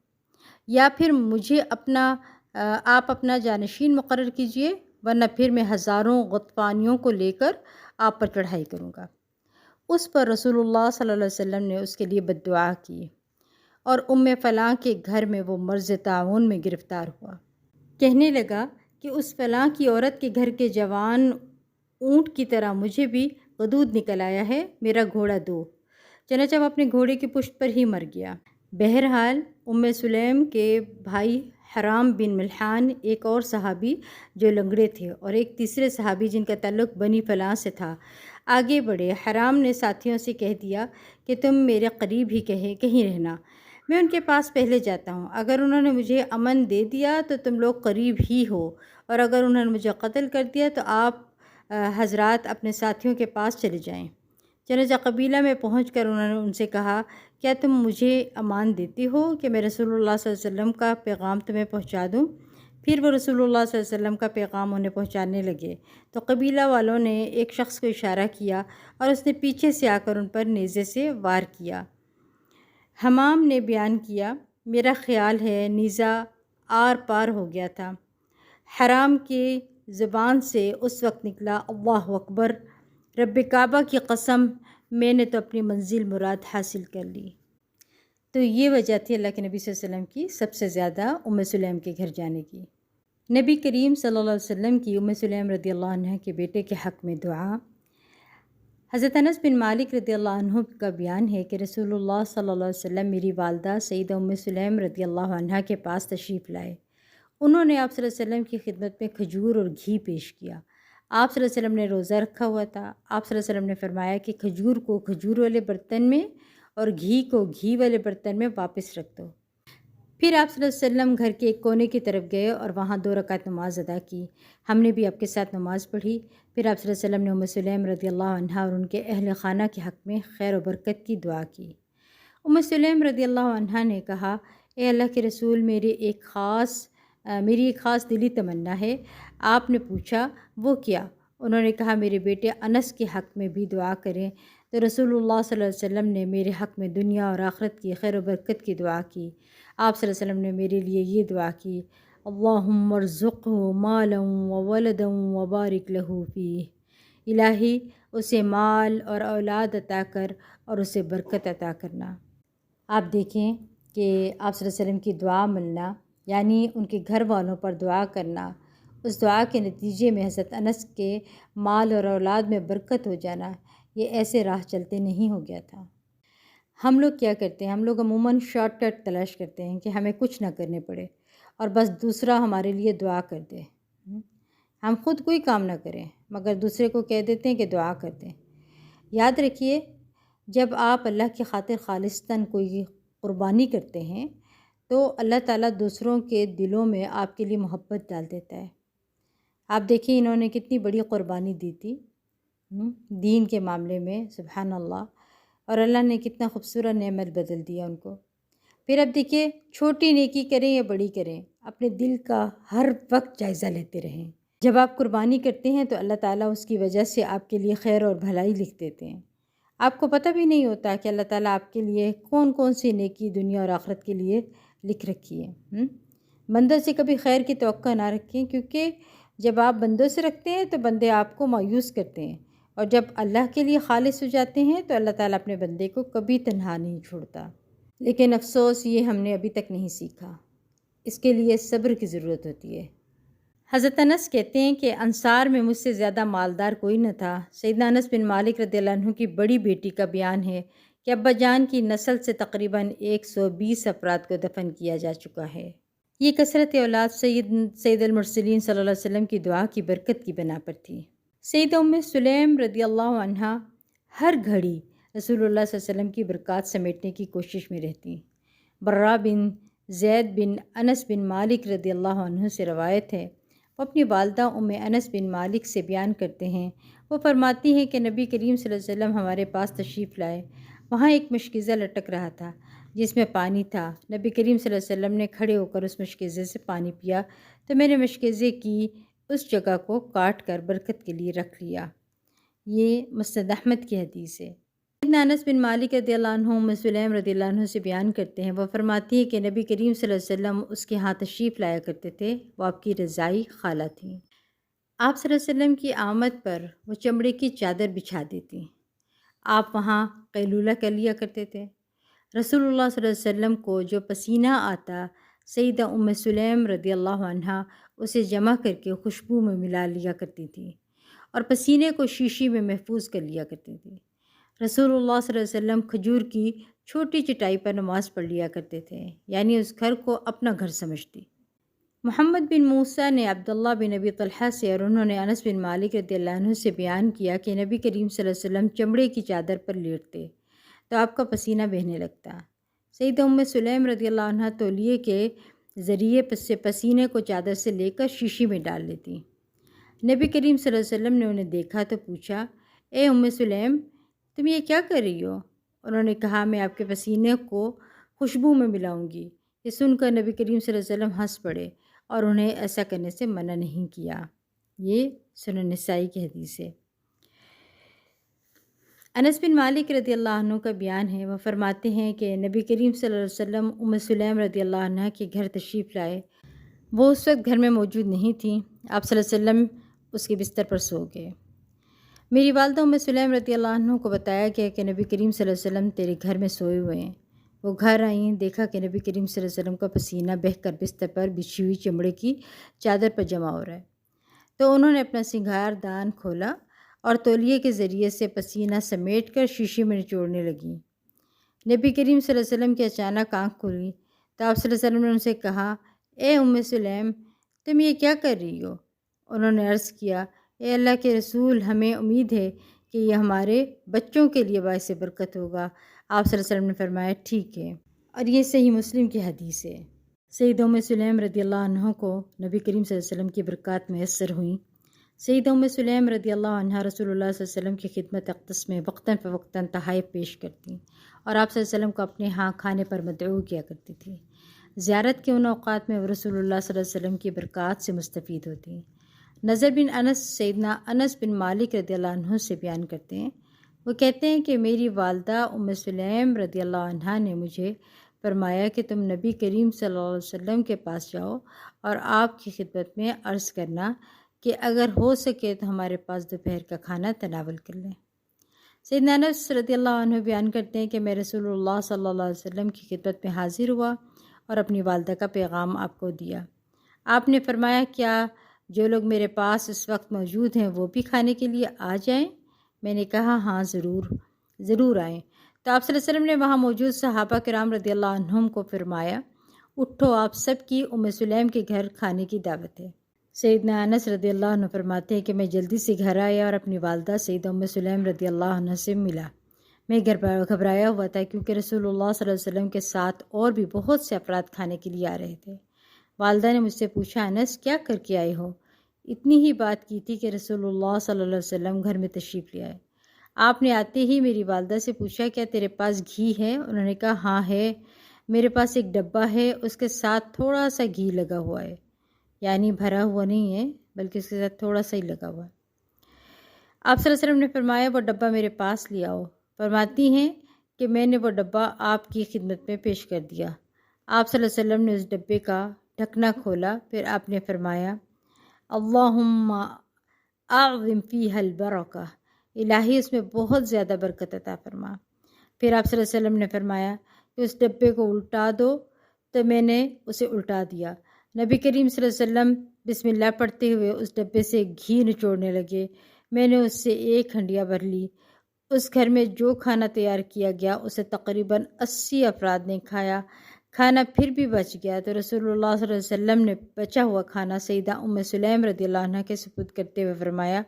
یا پھر مجھے آپ اپنا جانشین مقرر کیجیے، ورنہ پھر میں ہزاروں غطفانیوں کو لے کر آپ پر چڑھائی کروں گا۔ اس پر رسول اللہ صلی اللہ علیہ وسلم نے اس کے لیے بددعا کی اور فلاں کے گھر میں وہ مرض طاعون میں گرفتار ہوا۔ کہنے لگا کہ اس فلاں کی عورت کے گھر کے جوان اونٹ کی طرح مجھے بھی غدود نکل آیا ہے، میرا گھوڑا دو۔ چنانچہ وہ اپنے گھوڑے کی پشت پر ہی مر گیا۔ بہرحال سلیم کے بھائی حرام بن ملحان، ایک اور صحابی جو لنگڑے تھے، اور ایک تیسرے صحابی جن کا تعلق بنی فلاں سے تھا، آگے بڑھے۔ حرام نے ساتھیوں سے کہہ دیا کہ تم میرے قریب ہی کہیں رہنا، میں ان کے پاس پہلے جاتا ہوں، اگر انہوں نے مجھے امن دے دیا تو تم لوگ قریب ہی ہو، اور اگر انہوں نے مجھے قتل کر دیا تو آپ حضرات اپنے ساتھیوں کے پاس چلے جائیں۔ چنانچہ قبیلہ میں پہنچ کر انہوں نے ان سے کہا، کیا تم مجھے امان دیتی ہو کہ میں رسول اللہ صلی اللہ علیہ وسلم کا پیغام تمہیں پہنچا دوں؟ پھر وہ رسول اللہ صلی اللہ علیہ وسلم کا پیغام انہیں پہنچانے لگے تو قبیلہ والوں نے ایک شخص کو اشارہ کیا اور اس نے پیچھے سے آ کر ان پر نیزے سے وار کیا۔ حمام نے بیان کیا، میرا خیال ہے نیزہ آر پار ہو گیا تھا۔ حرام کی زبان سے اس وقت نکلا، اللہ اکبر، رب کعبہ کی قسم، میں نے تو اپنی منزل مراد حاصل کر لی۔ تو یہ وجہ تھی اللہ کے نبی صلی اللہ علیہ وسلم کی سب سے زیادہ سلیم کے گھر جانے کی۔ نبی کریم صلی اللہ علیہ وسلم کی سلیم رضی اللہ عنہ کے بیٹے کے حق میں دعا۔ حضرت انس بن مالک رضی اللہ عنہ کا بیان ہے کہ رسول اللہ صلی اللہ علیہ وسلم میری والدہ سیدہ ام سلیم رضی اللہ عنہ کے پاس تشریف لائے۔ انہوں نے آپ صلی اللہ علیہ وسلم کی خدمت میں کھجور اور گھی پیش کیا۔ آپ صلی اللہ علیہ وسلم نے روزہ رکھا ہوا تھا۔ آپ صلی اللہ علیہ وسلم نے فرمایا کہ کھجور کو کھجور والے برتن میں اور گھی کو گھی والے برتن میں واپس رکھ دو۔ پھر آپ صلی اللہ علیہ وسلم گھر کے ایک کونے کی طرف گئے اور وہاں 2 رکعت نماز ادا کی۔ ہم نے بھی آپ کے ساتھ نماز پڑھی۔ پھر آپ صلی اللہ علیہ وسلم نے ام سلیم رضی اللہ عنہا اور ان کے اہل خانہ کے حق میں خیر و برکت کی دعا کی۔ ام سلیم رضی اللہ عنہا نے کہا، اے اللہ کے رسول، میری ایک خاص دلی تمنا ہے۔ آپ نے پوچھا وہ کیا؟ انہوں نے کہا میرے بیٹے انس کے حق میں بھی دعا کریں۔ تو رسول اللہ صلی اللہ علیہ وسلم نے میرے حق میں دنیا اور آخرت کی خیر و برکت کی دعا کی۔ آپ صلی اللہ علیہ وسلم نے میرے لیے یہ دعا کی، اللہم ارزقہ مالا وولدا وبارک لہ فیہ، الہی اسے مال اور اولاد عطا کر اور اسے برکت عطا کرنا۔ آپ دیکھیں کہ آپ صلی اللہ علیہ وسلم کی دعا ملنا، یعنی ان کے گھر والوں پر دعا کرنا، اس دعا کے نتیجے میں حضرت انس کے مال اور اولاد میں برکت ہو جانا، یہ ایسے راہ چلتے نہیں ہو گیا تھا۔ ہم لوگ کیا کرتے ہیں؟ ہم لوگ عموماً شارٹ کٹ تلاش کرتے ہیں کہ ہمیں کچھ نہ کرنے پڑے اور بس دوسرا ہمارے لیے دعا کر دے۔ ہم خود کوئی کام نہ کریں مگر دوسرے کو کہہ دیتے ہیں کہ دعا کر دیں۔ یاد رکھیے، جب آپ اللہ کی خاطر خالصتاً کوئی قربانی کرتے ہیں تو اللہ تعالیٰ دوسروں کے دلوں میں آپ کے لیے محبت ڈال دیتا ہے۔ آپ دیکھیں انہوں نے کتنی بڑی قربانی دی تھی دین کے معاملے میں، سبحان اللہ، اور اللہ نے کتنا خوبصورت نعمت بدل دیا ان کو۔ پھر اب دیکھیے، چھوٹی نیکی کریں یا بڑی کریں، اپنے دل کا ہر وقت جائزہ لیتے رہیں۔ جب آپ قربانی کرتے ہیں تو اللہ تعالیٰ اس کی وجہ سے آپ کے لیے خیر اور بھلائی لکھ دیتے ہیں۔ آپ کو پتہ بھی نہیں ہوتا کہ اللہ تعالیٰ آپ کے لیے کون کون سی نیکی دنیا اور آخرت کے لیے لکھ رکھی ہے۔ بندوں سے کبھی خیر کی توقع نہ رکھیں، کیونکہ جب آپ بندوں سے رکھتے ہیں تو بندے آپ کو مایوس کرتے ہیں، اور جب اللہ کے لیے خالص ہو جاتے ہیں تو اللہ تعالیٰ اپنے بندے کو کبھی تنہا نہیں چھوڑتا۔ لیکن افسوس یہ ہم نے ابھی تک نہیں سیکھا۔ اس کے لیے صبر کی ضرورت ہوتی ہے۔ حضرت انس کہتے ہیں کہ انصار میں مجھ سے زیادہ مالدار کوئی نہ تھا۔ سیدنا انس بن مالک رضی اللہ عنہ کی بڑی بیٹی کا بیان ہے کہ ابا جان کی نسل سے تقریباً 120 افراد کو دفن کیا جا چکا ہے۔ یہ کثرت اولاد سید المرسلین صلی اللہ علیہ وسلم کی دعا کی برکت کی بنا پر تھی۔ سیدہ ام سلیم رضی اللہ عنہا ہر گھڑی رسول اللہ صلی اللہ علیہ وسلم کی برکات سمیٹنے کی کوشش میں رہتی۔ برا بن زید بن انس بن مالک رضی اللہ عنہ سے روایت ہے، وہ اپنی والدہ ام انس بن مالک سے بیان کرتے ہیں، وہ فرماتی ہیں کہ نبی کریم صلی اللہ علیہ وسلم ہمارے پاس تشریف لائے۔ وہاں ایک مشکیزہ لٹک رہا تھا جس میں پانی تھا۔ نبی کریم صلی اللہ علیہ وسلم نے کھڑے ہو کر اس مشکیزے سے پانی پیا تو میں نے مشکیزے کی اس جگہ کو کاٹ کر برکت کے لیے رکھ لیا۔ یہ مسند احمد کی حدیث ہے۔ سیدنا انس بن مالک رضی اللہ عنہ ام سلیم رضی اللہ عنہ سے بیان کرتے ہیں، وہ فرماتی ہیں کہ نبی کریم صلی اللہ علیہ وسلم اس کے ہاں تشریف لایا کرتے تھے، وہ آپ کی رضائی خالہ تھیں۔ آپ صلی اللہ علیہ وسلم کی آمد پر وہ چمڑے کی چادر بچھا دیتی۔ آپ وہاں قیلولہ کر لیا کرتے تھے۔ رسول اللہ صلی اللہ علیہ وسلم کو جو پسینہ آتا، سیدہ ام سلیم رضی اللہ عنہا اسے جمع کر کے خوشبو میں ملا لیا کرتی تھی اور پسینے کو شیشی میں محفوظ کر لیا کرتی تھی۔ رسول اللہ صلی اللہ علیہ وسلم کھجور کی چھوٹی چٹائی پر نماز پڑھ لیا کرتے تھے، یعنی اس گھر کو اپنا گھر سمجھتی۔ محمد بن موسیٰ نے عبداللہ بن ابی طلحہ سے اور انہوں نے انس بن مالک رضی اللہ عنہ سے بیان کیا کہ نبی کریم صلی اللہ علیہ وسلم چمڑے کی چادر پر لیٹتے تو آپ کا پسینہ بہنے لگتا۔ سیدہ ام سلیم رضی اللہ عنہ تولیے کے ذریعے سے پسینے کو چادر سے لے کر شیشی میں ڈال لیتی۔ نبی کریم صلی اللہ علیہ وسلم نے انہیں دیکھا تو پوچھا، اے ام سلیم، تم یہ کیا کر رہی ہو؟ انہوں نے کہا، میں آپ کے پسینے کو خوشبو میں ملاؤں گی۔ یہ سن کر نبی کریم صلی اللہ علیہ وسلم ہنس پڑے اور انہیں ایسا کرنے سے منع نہیں کیا۔ یہ سنن نسائی کی حدیث ہے۔ انس بن مالک رضی اللہ عنہ کا بیان ہے، وہ فرماتے ہیں کہ نبی کریم صلی اللہ علیہ وسلم ام سلیم رضی اللہ عنہ کے گھر تشریف لائے۔ وہ اس وقت گھر میں موجود نہیں تھیں۔ آپ صلی اللہ علیہ وسلم اس کے بستر پر سو گئے۔ میری والدہ ام سلیم رضی اللہ عنہ کو بتایا گیا کہ نبی کریم صلی اللہ علیہ وسلم تیرے گھر میں سوئے ہوئے ہیں۔ وہ گھر آئیں، دیکھا کہ نبی کریم صلی اللہ علیہ وسلم کا پسینہ بہہ کر بستر پر بچھی ہوئی چمڑے کی چادر پر جمع ہو رہا ہے۔ تو انہوں نے اپنا سنگھار دان کھولا اور تولیے کے ذریعے سے پسینہ سمیٹ کر شیشے میں نچوڑنے لگیں۔ نبی کریم صلی اللہ علیہ وسلم کی اچانک آنکھ کھلی تو آپ صلی اللہ علیہ وسلم نے ان سے کہا، اے ام سلیم، تم یہ کیا کر رہی ہو؟ انہوں نے عرض کیا، اے اللہ کے رسول، ہمیں امید ہے کہ یہ ہمارے بچوں کے لیے باعث برکت ہوگا۔ آپ صلی اللہ علیہ وسلم نے فرمایا، ٹھیک ہے۔ اور یہ صحیح مسلم کی حدیث ہے۔ سید ام سلیم رضی اللہ عنہ کو نبی کریم صلی اللہ علیہ وسلم کی برکات میسر ہوئیں۔ سید ام سلیم رضی اللہ عنہ رسول اللہ صلی اللہ علیہ وسلم کی خدمت اقدس میں وقتاً فوقتاً تحائف پیش کرتیں اور آپ صلی اللہ علیہ وسلم کو اپنے ہاں کھانے پر مدعو کیا کرتی تھی۔ زیارت کے ان اوقات میں وہ رسول اللہ صلی اللہ علیہ وسلم کی برکات سے مستفید ہوتی ہیں۔ نضر بن انس سیدنا انس بن مالک رضی اللہ عنہ سے بیان کرتے ہیں، وہ کہتے ہیں کہ میری والدہ ام سلیم رضی اللہ عنہ نے مجھے فرمایا کہ تم نبی کریم صلی اللہ علیہ وسلم کے پاس جاؤ اور آپ کی خدمت میں عرض کرنا کہ اگر ہو سکے تو ہمارے پاس دوپہر کا کھانا تناول کر لیں۔ سیدنا انس رضی اللہ عنہ بیان کرتے ہیں کہ میں رسول اللہ صلی اللہ علیہ وسلم کی خدمت میں حاضر ہوا اور اپنی والدہ کا پیغام آپ کو دیا۔ آپ نے فرمایا، کیا جو لوگ میرے پاس اس وقت موجود ہیں وہ بھی کھانے کے لیے آ جائیں؟ میں نے کہا، ہاں ضرور آئیں۔ تو آپ صلی اللہ علیہ وسلم نے وہاں موجود صحابہ کرام رضی اللہ عنہم کو فرمایا، اٹھو، آپ سب کی ام سلیم کے گھر کھانے کی دعوت ہے۔ سیدنا انس رضی اللہ عنہ فرماتے ہیں کہ میں جلدی سے گھر آیا اور اپنی والدہ سیدہ ام سلیم رضی اللہ عنہ سے ملا۔ میں گھبرایا ہوا تھا کیونکہ رسول اللہ صلی اللہ علیہ وسلم کے ساتھ اور بھی بہت سے افراد کھانے کے لیے آ رہے تھے۔ والدہ نے مجھ سے پوچھا، انس کیا کر کے آئے ہو؟ اتنی ہی بات کی تھی کہ رسول اللہ صلی اللہ علیہ وسلم گھر میں تشریف لے آئے۔ آپ نے آتے ہی میری والدہ سے پوچھا، کیا تیرے پاس گھی ہے؟ انہوں نے کہا، ہاں ہے، میرے پاس ایک ڈبہ ہے، اس کے ساتھ تھوڑا سا گھی لگا ہوا ہے، یعنی بھرا ہوا نہیں ہے بلکہ اس کے ساتھ تھوڑا سا ہی لگا ہوا ہے۔ آپ صلی اللہ علیہ وسلم نے فرمایا، وہ ڈبہ میرے پاس لے آؤ۔ فرماتی ہیں کہ میں نے وہ ڈبہ آپ کی خدمت میں پیش کر دیا۔ آپ صلی اللہ علیہ وسلم نے اس ڈبے کا ڈھکنا کھولا، پھر آپ نے فرمایا، اللہم اعظم فیہ البرکہ، الہی اس میں بہت زیادہ برکت عطا فرما۔ پھر آپ صلی اللہ علیہ وسلم نے فرمایا کہ اس ڈبے کو الٹا دو، تو میں نے اسے الٹا دیا۔ نبی کریم صلی اللہ علیہ وسلم بسم اللہ پڑھتے ہوئے اس ڈبے سے گھی نچوڑنے لگے۔ میں نے اس سے ایک ہنڈیا بھر لی۔ اس گھر میں جو کھانا تیار کیا گیا اسے تقریباً 80 افراد نے کھایا۔ کھانا پھر بھی بچ گیا تو رسول اللہ صلی اللہ علیہ وسلم نے بچا ہوا کھانا سیدہ ام سلیم رضی اللہ عنہ کے سپرد کرتے ہوئے فرمایا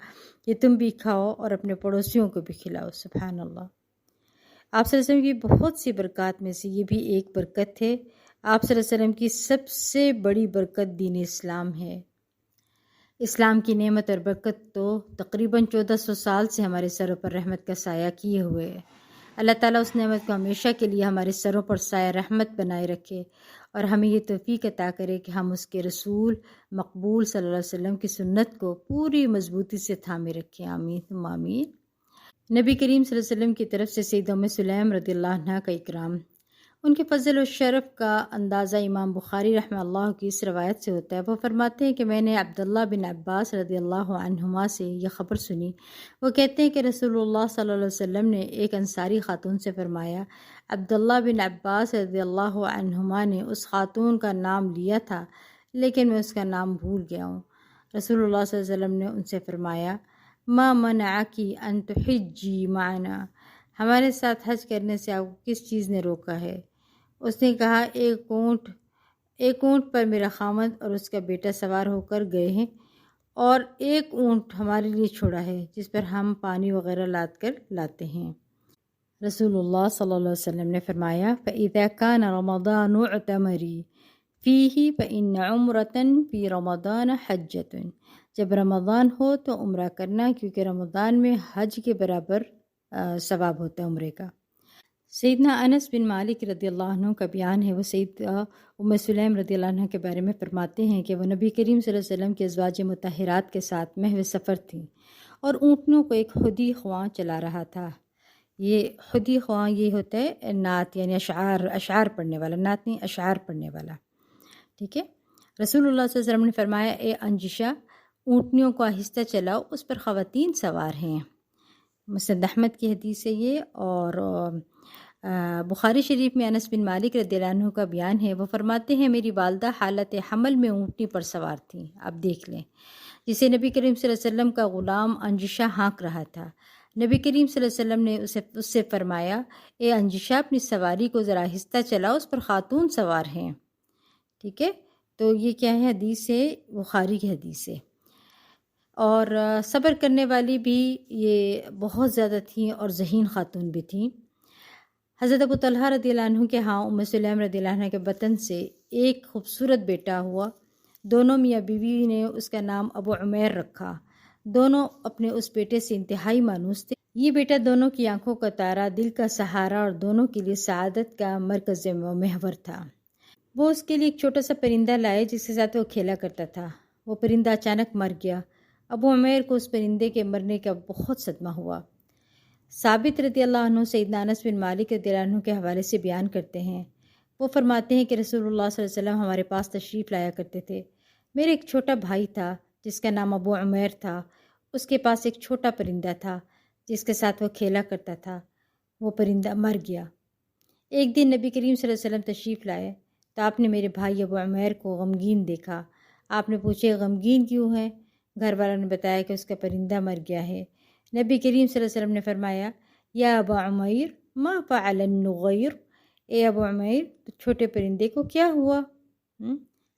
کہ تم بھی کھاؤ اور اپنے پڑوسیوں کو بھی کھلاؤ۔ سبحان اللہ۔ آپ صلی اللہ علیہ وسلم کی بہت سی برکات میں سے یہ بھی ایک برکت ہے۔ آپ صلی اللہ علیہ وسلم کی سب سے بڑی برکت دین اسلام ہے۔ اسلام کی نعمت اور برکت تو تقریباً 1400 سال سے ہمارے سروں پر رحمت کا سایہ کیے ہوئے ہے۔ اللہ تعالیٰ اس نعمت کو ہمیشہ کے لیے ہمارے سروں پر سایہ رحمت بنائے رکھے اور ہمیں یہ توفیق عطا کرے کہ ہم اس کے رسول مقبول صلی اللہ علیہ وسلم کی سنت کو پوری مضبوطی سے تھامے رکھیں۔ آمین ثم آمین۔ نبی کریم صلی اللہ علیہ وسلم کی طرف سے سیدہ ام سلیم رضی اللہ عنہ کا اکرام، ان کے فضل و شرف کا اندازہ امام بخاری رحمہ اللہ کی اس روایت سے ہوتا ہے۔ وہ فرماتے ہیں کہ میں نے عبداللہ بن عباس رضی اللہ عنہما سے یہ خبر سنی۔ وہ کہتے ہیں کہ رسول اللہ صلی اللہ علیہ وسلم نے ایک انصاری خاتون سے فرمایا، عبداللہ بن عباس رضی اللہ عنہما نے اس خاتون کا نام لیا تھا لیکن میں اس کا نام بھول گیا ہوں۔ رسول اللہ صلی اللہ علیہ وسلم نے ان سے فرمایا، ما منعکی ان تحجی معنا، ہمارے ساتھ حج کرنے سے آپ کو کس چیز نے روکا ہے؟ اس نے کہا، ایک اونٹ پر میرا خامد اور اس کا بیٹا سوار ہو کر گئے ہیں اور ایک اونٹ ہمارے لیے چھوڑا ہے جس پر ہم پانی وغیرہ لاد کر لاتے ہیں۔ رسول اللہ صلی اللہ علیہ وسلم نے فرمایا، فَإِذَا كَانَ رَمَضَانُ اعْتَمَرِي فِيهِ فَإِنَّ عُمْرَةً فِي رَمَضَانَ حَجَّةٌ، جب رمضان ہو تو عمرہ کرنا کیونکہ رمضان میں حج کے برابر ثواب ہوتا ہے عمرے کا۔ سیدنا انس بن مالک رضی اللہ عنہ کا بیان ہے، وہ سیدہ ام سلیم رضی اللہ عنہ کے بارے میں فرماتے ہیں کہ وہ نبی کریم صلی اللہ علیہ وسلم کے ازواج مطہرات کے ساتھ محو سفر تھیں اور اونٹنوں کو ایک خودی خواں چلا رہا تھا۔ یہ خودی خواں یہ ہوتا ہے نعت، یعنی اشعار پڑھنے والا، نعت نہیں اشعار پڑھنے والا، ٹھیک ہے۔ رسول اللہ صلی اللہ علیہ وسلم نے فرمایا، اے انجشہ، اونٹنیوں کو آہستہ چلاؤ، اس پر خواتین سوار ہیں۔ مسند احمد کی حدیث ہے یہ، اور بخاری شریف میں انس بن مالک رضی اللہ عنہ کا بیان ہے۔ وہ فرماتے ہیں، میری والدہ حالت حمل میں اونٹنی پر سوار تھیں۔ آپ دیکھ لیں، جسے نبی کریم صلی اللہ علیہ وسلم کا غلام انجشہ ہانک رہا تھا۔ نبی کریم صلی اللہ علیہ وسلم نے اس سے فرمایا، اے انجشہ اپنی سواری کو ذرا آہستہ چلاؤ، اس پر خاتون سوار ہیں۔ ٹھیک ہے، تو یہ کیا ہے؟ حدیث ہے، بخاری کی حدیث ہے۔ اور صبر کرنے والی بھی یہ بہت زیادہ تھیں اور ذہین خاتون بھی تھیں۔ حضرت ابو طلحہ رضی اللہ عنہ کے ہاں ام سلیم رضی اللہ عنہ کے بطن سے ایک خوبصورت بیٹا ہوا۔ دونوں میاں بیوی نے اس کا نام ابو عمیر رکھا۔ دونوں اپنے اس بیٹے سے انتہائی مانوس تھے۔ یہ بیٹا دونوں کی آنکھوں کا تارا، دل کا سہارا اور دونوں کے لیے سعادت کا مرکز و محور تھا۔ وہ اس کے لیے ایک چھوٹا سا پرندہ لائے جس کے ساتھ وہ کھیلا کرتا تھا۔ وہ پرندہ اچانک مر گیا۔ ابو عمیر کو اس پرندے کے مرنے کا بہت صدمہ ہوا۔ ثابت رضی اللہ عنہ سیدنا انس بن مالک رضی اللہ عنہ کے حوالے سے بیان کرتے ہیں، وہ فرماتے ہیں کہ رسول اللہ صلی اللہ علیہ وسلم ہمارے پاس تشریف لایا کرتے تھے۔ میرے ایک چھوٹا بھائی تھا جس کا نام ابو عمیر تھا۔ اس کے پاس ایک چھوٹا پرندہ تھا جس کے ساتھ وہ کھیلا کرتا تھا۔ وہ پرندہ مر گیا۔ ایک دن نبی کریم صلی اللہ علیہ وسلم تشریف لائے تو آپ نے میرے بھائی ابو عمیر کو غمگین دیکھا۔ آپ نے پوچھے غمگین کیوں ہے؟ گھر والوں نے بتایا کہ اس کا پرندہ مر گیا ہے۔ نبی کریم صلی اللہ علیہ وسلم نے فرمایا، یا ابا عمیر ما فعل النغیر، اے ابو عمیر چھوٹے پرندے کو کیا ہوا؟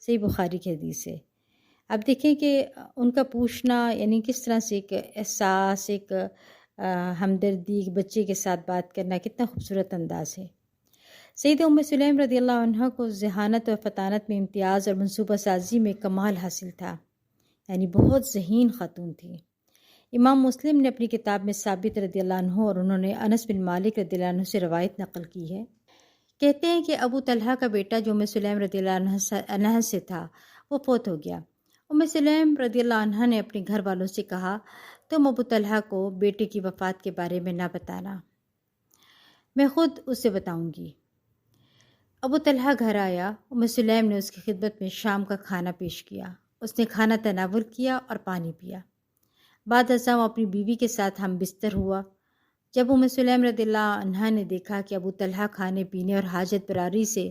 صحیح بخاری کی حدیث ہے۔ اب دیکھیں کہ ان کا پوچھنا یعنی کس طرح سے ایک احساس، ایک ہمدردی، ایک بچے کے ساتھ بات کرنا کتنا خوبصورت انداز ہے۔ سید ام سلیم رضی اللہ عنہ کو ذہانت و فطانت میں امتیاز اور منصوبہ سازی میں کمال حاصل تھا، یعنی بہت ذہین خاتون تھی۔ امام مسلم نے اپنی کتاب میں ثابت رضی اللہ عنہ اور انہوں نے انس بن مالک رضی اللہ عنہ سے روایت نقل کی ہے۔ کہتے ہیں کہ ابو طلحہ کا بیٹا جو ام سلیم رضی اللہ عنہ سے تھا وہ فوت ہو گیا۔ ام سلیم رضی اللہ عنہ نے اپنے گھر والوں سے کہا، تم ابو طلحہ کو بیٹے کی وفات کے بارے میں نہ بتانا، میں خود اسے بتاؤں گی۔ ابو طلحہ گھر آیا۔ ام سلیم نے اس کی خدمت میں شام کا کھانا پیش کیا۔ اس نے کھانا تناول کیا اور پانی پیا۔ بعد ازاں وہ اپنی بیوی کے ساتھ ہم بستر ہوا۔ جب ام سلیم رضی اللہ عنہا نے دیکھا کہ ابو طلحہ کھانے پینے اور حاجت براری سے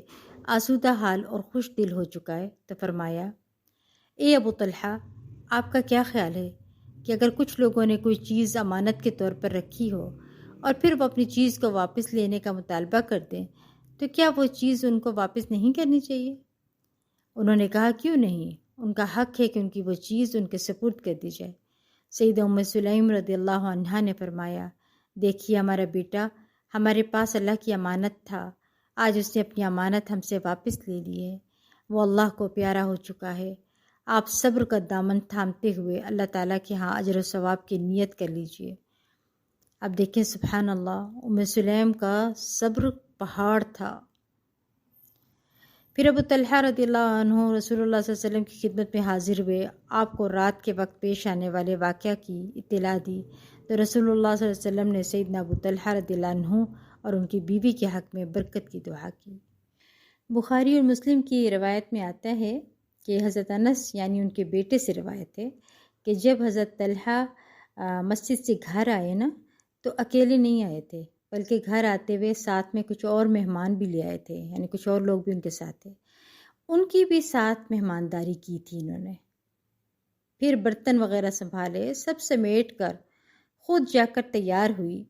آسودہ حال اور خوش دل ہو چکا ہے تو فرمایا، اے ابو طلحہ، آپ کا کیا خیال ہے کہ اگر کچھ لوگوں نے کوئی چیز امانت کے طور پر رکھی ہو اور پھر وہ اپنی چیز کو واپس لینے کا مطالبہ کر دیں تو کیا وہ چیز ان کو واپس نہیں کرنی چاہیے؟ انہوں نے کہا، کیوں نہیں، ان کا حق ہے کہ ان کی وہ چیز ان کے سپرد کر دی جائے۔ سیدہ ام سلیم رضی اللہ عنہا نے فرمایا، دیکھیے ہمارا بیٹا ہمارے پاس اللہ کی امانت تھا، آج اس نے اپنی امانت ہم سے واپس لے لی ہے، وہ اللہ کو پیارا ہو چکا ہے۔ آپ صبر کا دامن تھامتے ہوئے اللہ تعالیٰ کے ہاں اجر و ثواب کی نیت کر لیجئے۔ اب دیکھیں سبحان اللہ، ام سلیم کا صبر پہاڑ تھا۔ پھر ابو طلحہ رضی اللہ عنہ رسول اللہ صلی اللہ علیہ وسلم کی خدمت میں حاضر ہوئے، آپ کو رات کے وقت پیش آنے والے واقعہ کی اطلاع دی تو رسول اللہ صلی اللہ علیہ وسلم نے سیدنا ابو طلحہ رضی اللہ عنہ اور ان کی بیوی کے حق میں برکت کی دعا کی۔ بخاری اور مسلم کی روایت میں آتا ہے کہ حضرت انس یعنی ان کے بیٹے سے روایت ہے کہ جب حضرت طلحہ مسجد سے گھر آئے نا تو اکیلے نہیں آئے تھے، بلکہ گھر آتے ہوئے ساتھ میں کچھ اور مہمان بھی لے آئے تھے، یعنی کچھ اور لوگ بھی ان کے ساتھ تھے، ان کی بھی ساتھ مہمانداری کی تھی انہوں نے۔ پھر برتن وغیرہ سنبھالے، سب سمیٹ کر خود جا کر تیار ہوئی،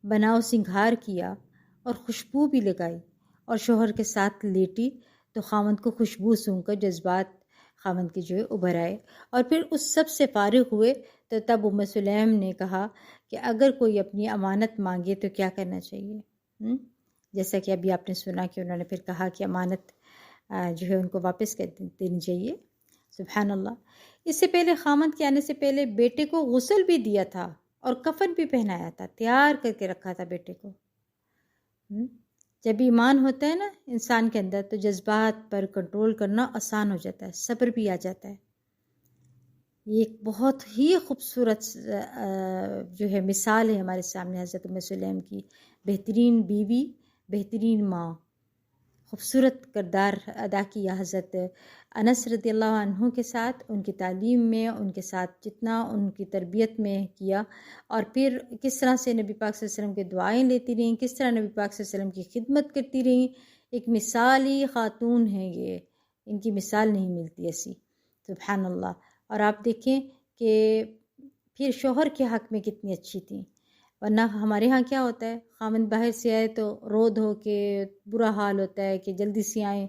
بناؤ سنگھار کیا اور خوشبو بھی لگائی اور شوہر کے ساتھ لیٹی تو خاوند کو خوشبو سونگھ کر جذبات خاوند کے جو ہے ابھر آئے، اور پھر اس سب سے فارغ ہوئے تو تب ام سلیم نے کہا کہ اگر کوئی اپنی امانت مانگے تو کیا کرنا چاہیے؟ جیسا کہ ابھی آپ نے سنا کہ انہوں نے پھر کہا کہ امانت جو ہے ان کو واپس کر دینی چاہیے۔ سبحان اللہ۔ اس سے پہلے خاوند کے آنے سے پہلے بیٹے کو غسل بھی دیا تھا اور کفن بھی پہنایا تھا، تیار کر کے رکھا تھا بیٹے کو۔ جب ایمان ہوتا ہے نا انسان کے اندر تو جذبات پر کنٹرول کرنا آسان ہو جاتا ہے، صبر بھی آ جاتا ہے۔ یہ ایک بہت ہی خوبصورت جو ہے مثال ہے ہمارے سامنے حضرت ام سلیم کی، بہترین بیوی، بہترین ماں، خوبصورت کردار ادا کیا حضرت انس رضی اللہ عنہ کے ساتھ، ان کی تعلیم میں، ان کے ساتھ جتنا ان کی تربیت میں کیا، اور پھر کس طرح سے نبی پاک صلی اللہ علیہ وسلم کے دعائیں لیتی رہیں، کس طرح نبی پاک صلی اللہ علیہ وسلم کی خدمت کرتی رہیں۔ ایک مثالی خاتون ہیں یہ، ان کی مثال نہیں ملتی ایسی، سبحان اللہ۔ اور آپ دیکھیں کہ پھر شوہر کے حق میں کتنی اچھی تھیں، ورنہ ہمارے ہاں کیا ہوتا ہے، خاوند باہر سے آئے تو رو دھو کے برا حال ہوتا ہے کہ جلدی سے آئیں،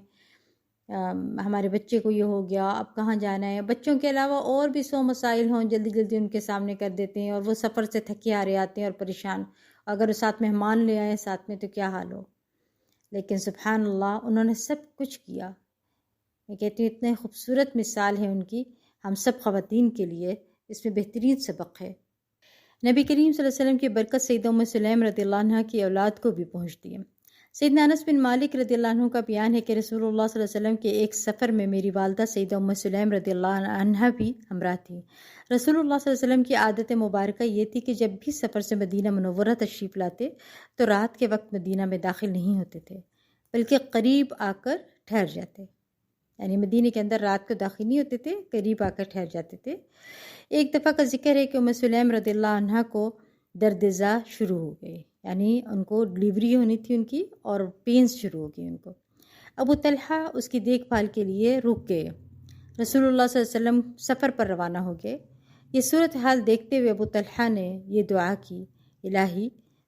ہمارے بچے کو یہ ہو گیا، اب کہاں جانا ہے، بچوں کے علاوہ اور بھی 100 مسائل ہوں جلدی جلدی ان کے سامنے کر دیتے ہیں، اور وہ سفر سے تھکے ہارے آتے ہیں اور پریشان، اگر ساتھ مہمان لے آئیں ساتھ میں تو کیا حال ہو۔ لیکن سبحان اللہ انہوں نے سب کچھ کیا۔ میں کہتی ہوں اتنے خوبصورت مثال ہے ان کی ہم سب خواتین کے لیے، اس میں بہترین سبق ہے۔ نبی کریم صلی اللہ علیہ وسلم کی برکت سیدہ ام سلیم رضی اللہ عنہ کی اولاد کو بھی پہنچتی ہے۔ سیدنا انس بن مالک رضی اللہ عنہ کا بیان ہے کہ رسول اللہ صلی اللہ علیہ وسلم کے ایک سفر میں میری والدہ سیدہ ام سلیم رضی اللہ عنہ بھی ہمراہ تھی۔ رسول اللہ صلی اللہ علیہ وسلم کی عادت مبارکہ یہ تھی کہ جب بھی سفر سے مدینہ منورہ تشریف لاتے تو رات کے وقت مدینہ میں داخل نہیں ہوتے تھے، بلکہ قریب آ کر ٹھہر جاتے، یعنی مدینہ کے اندر رات کو داخل نہیں ہوتے تھے، قریب آ کر ٹھہر جاتے تھے۔ ایک دفعہ کا ذکر ہے کہ ام سلیم رضی اللہ عنہ کو درد ذا شروع ہو گئے، یعنی ان کو ڈلیوری ہونی تھی ان کی اور پینز شروع ہو گئی ان کو۔ ابو طلحہ اس کی دیکھ بھال کے لیے رک گئے۔ رسول اللہ صلی اللہ علیہ وسلم سفر پر روانہ ہو گئے۔ یہ صورتحال دیکھتے ہوئے ابو طلحہ نے یہ دعا کی، الہی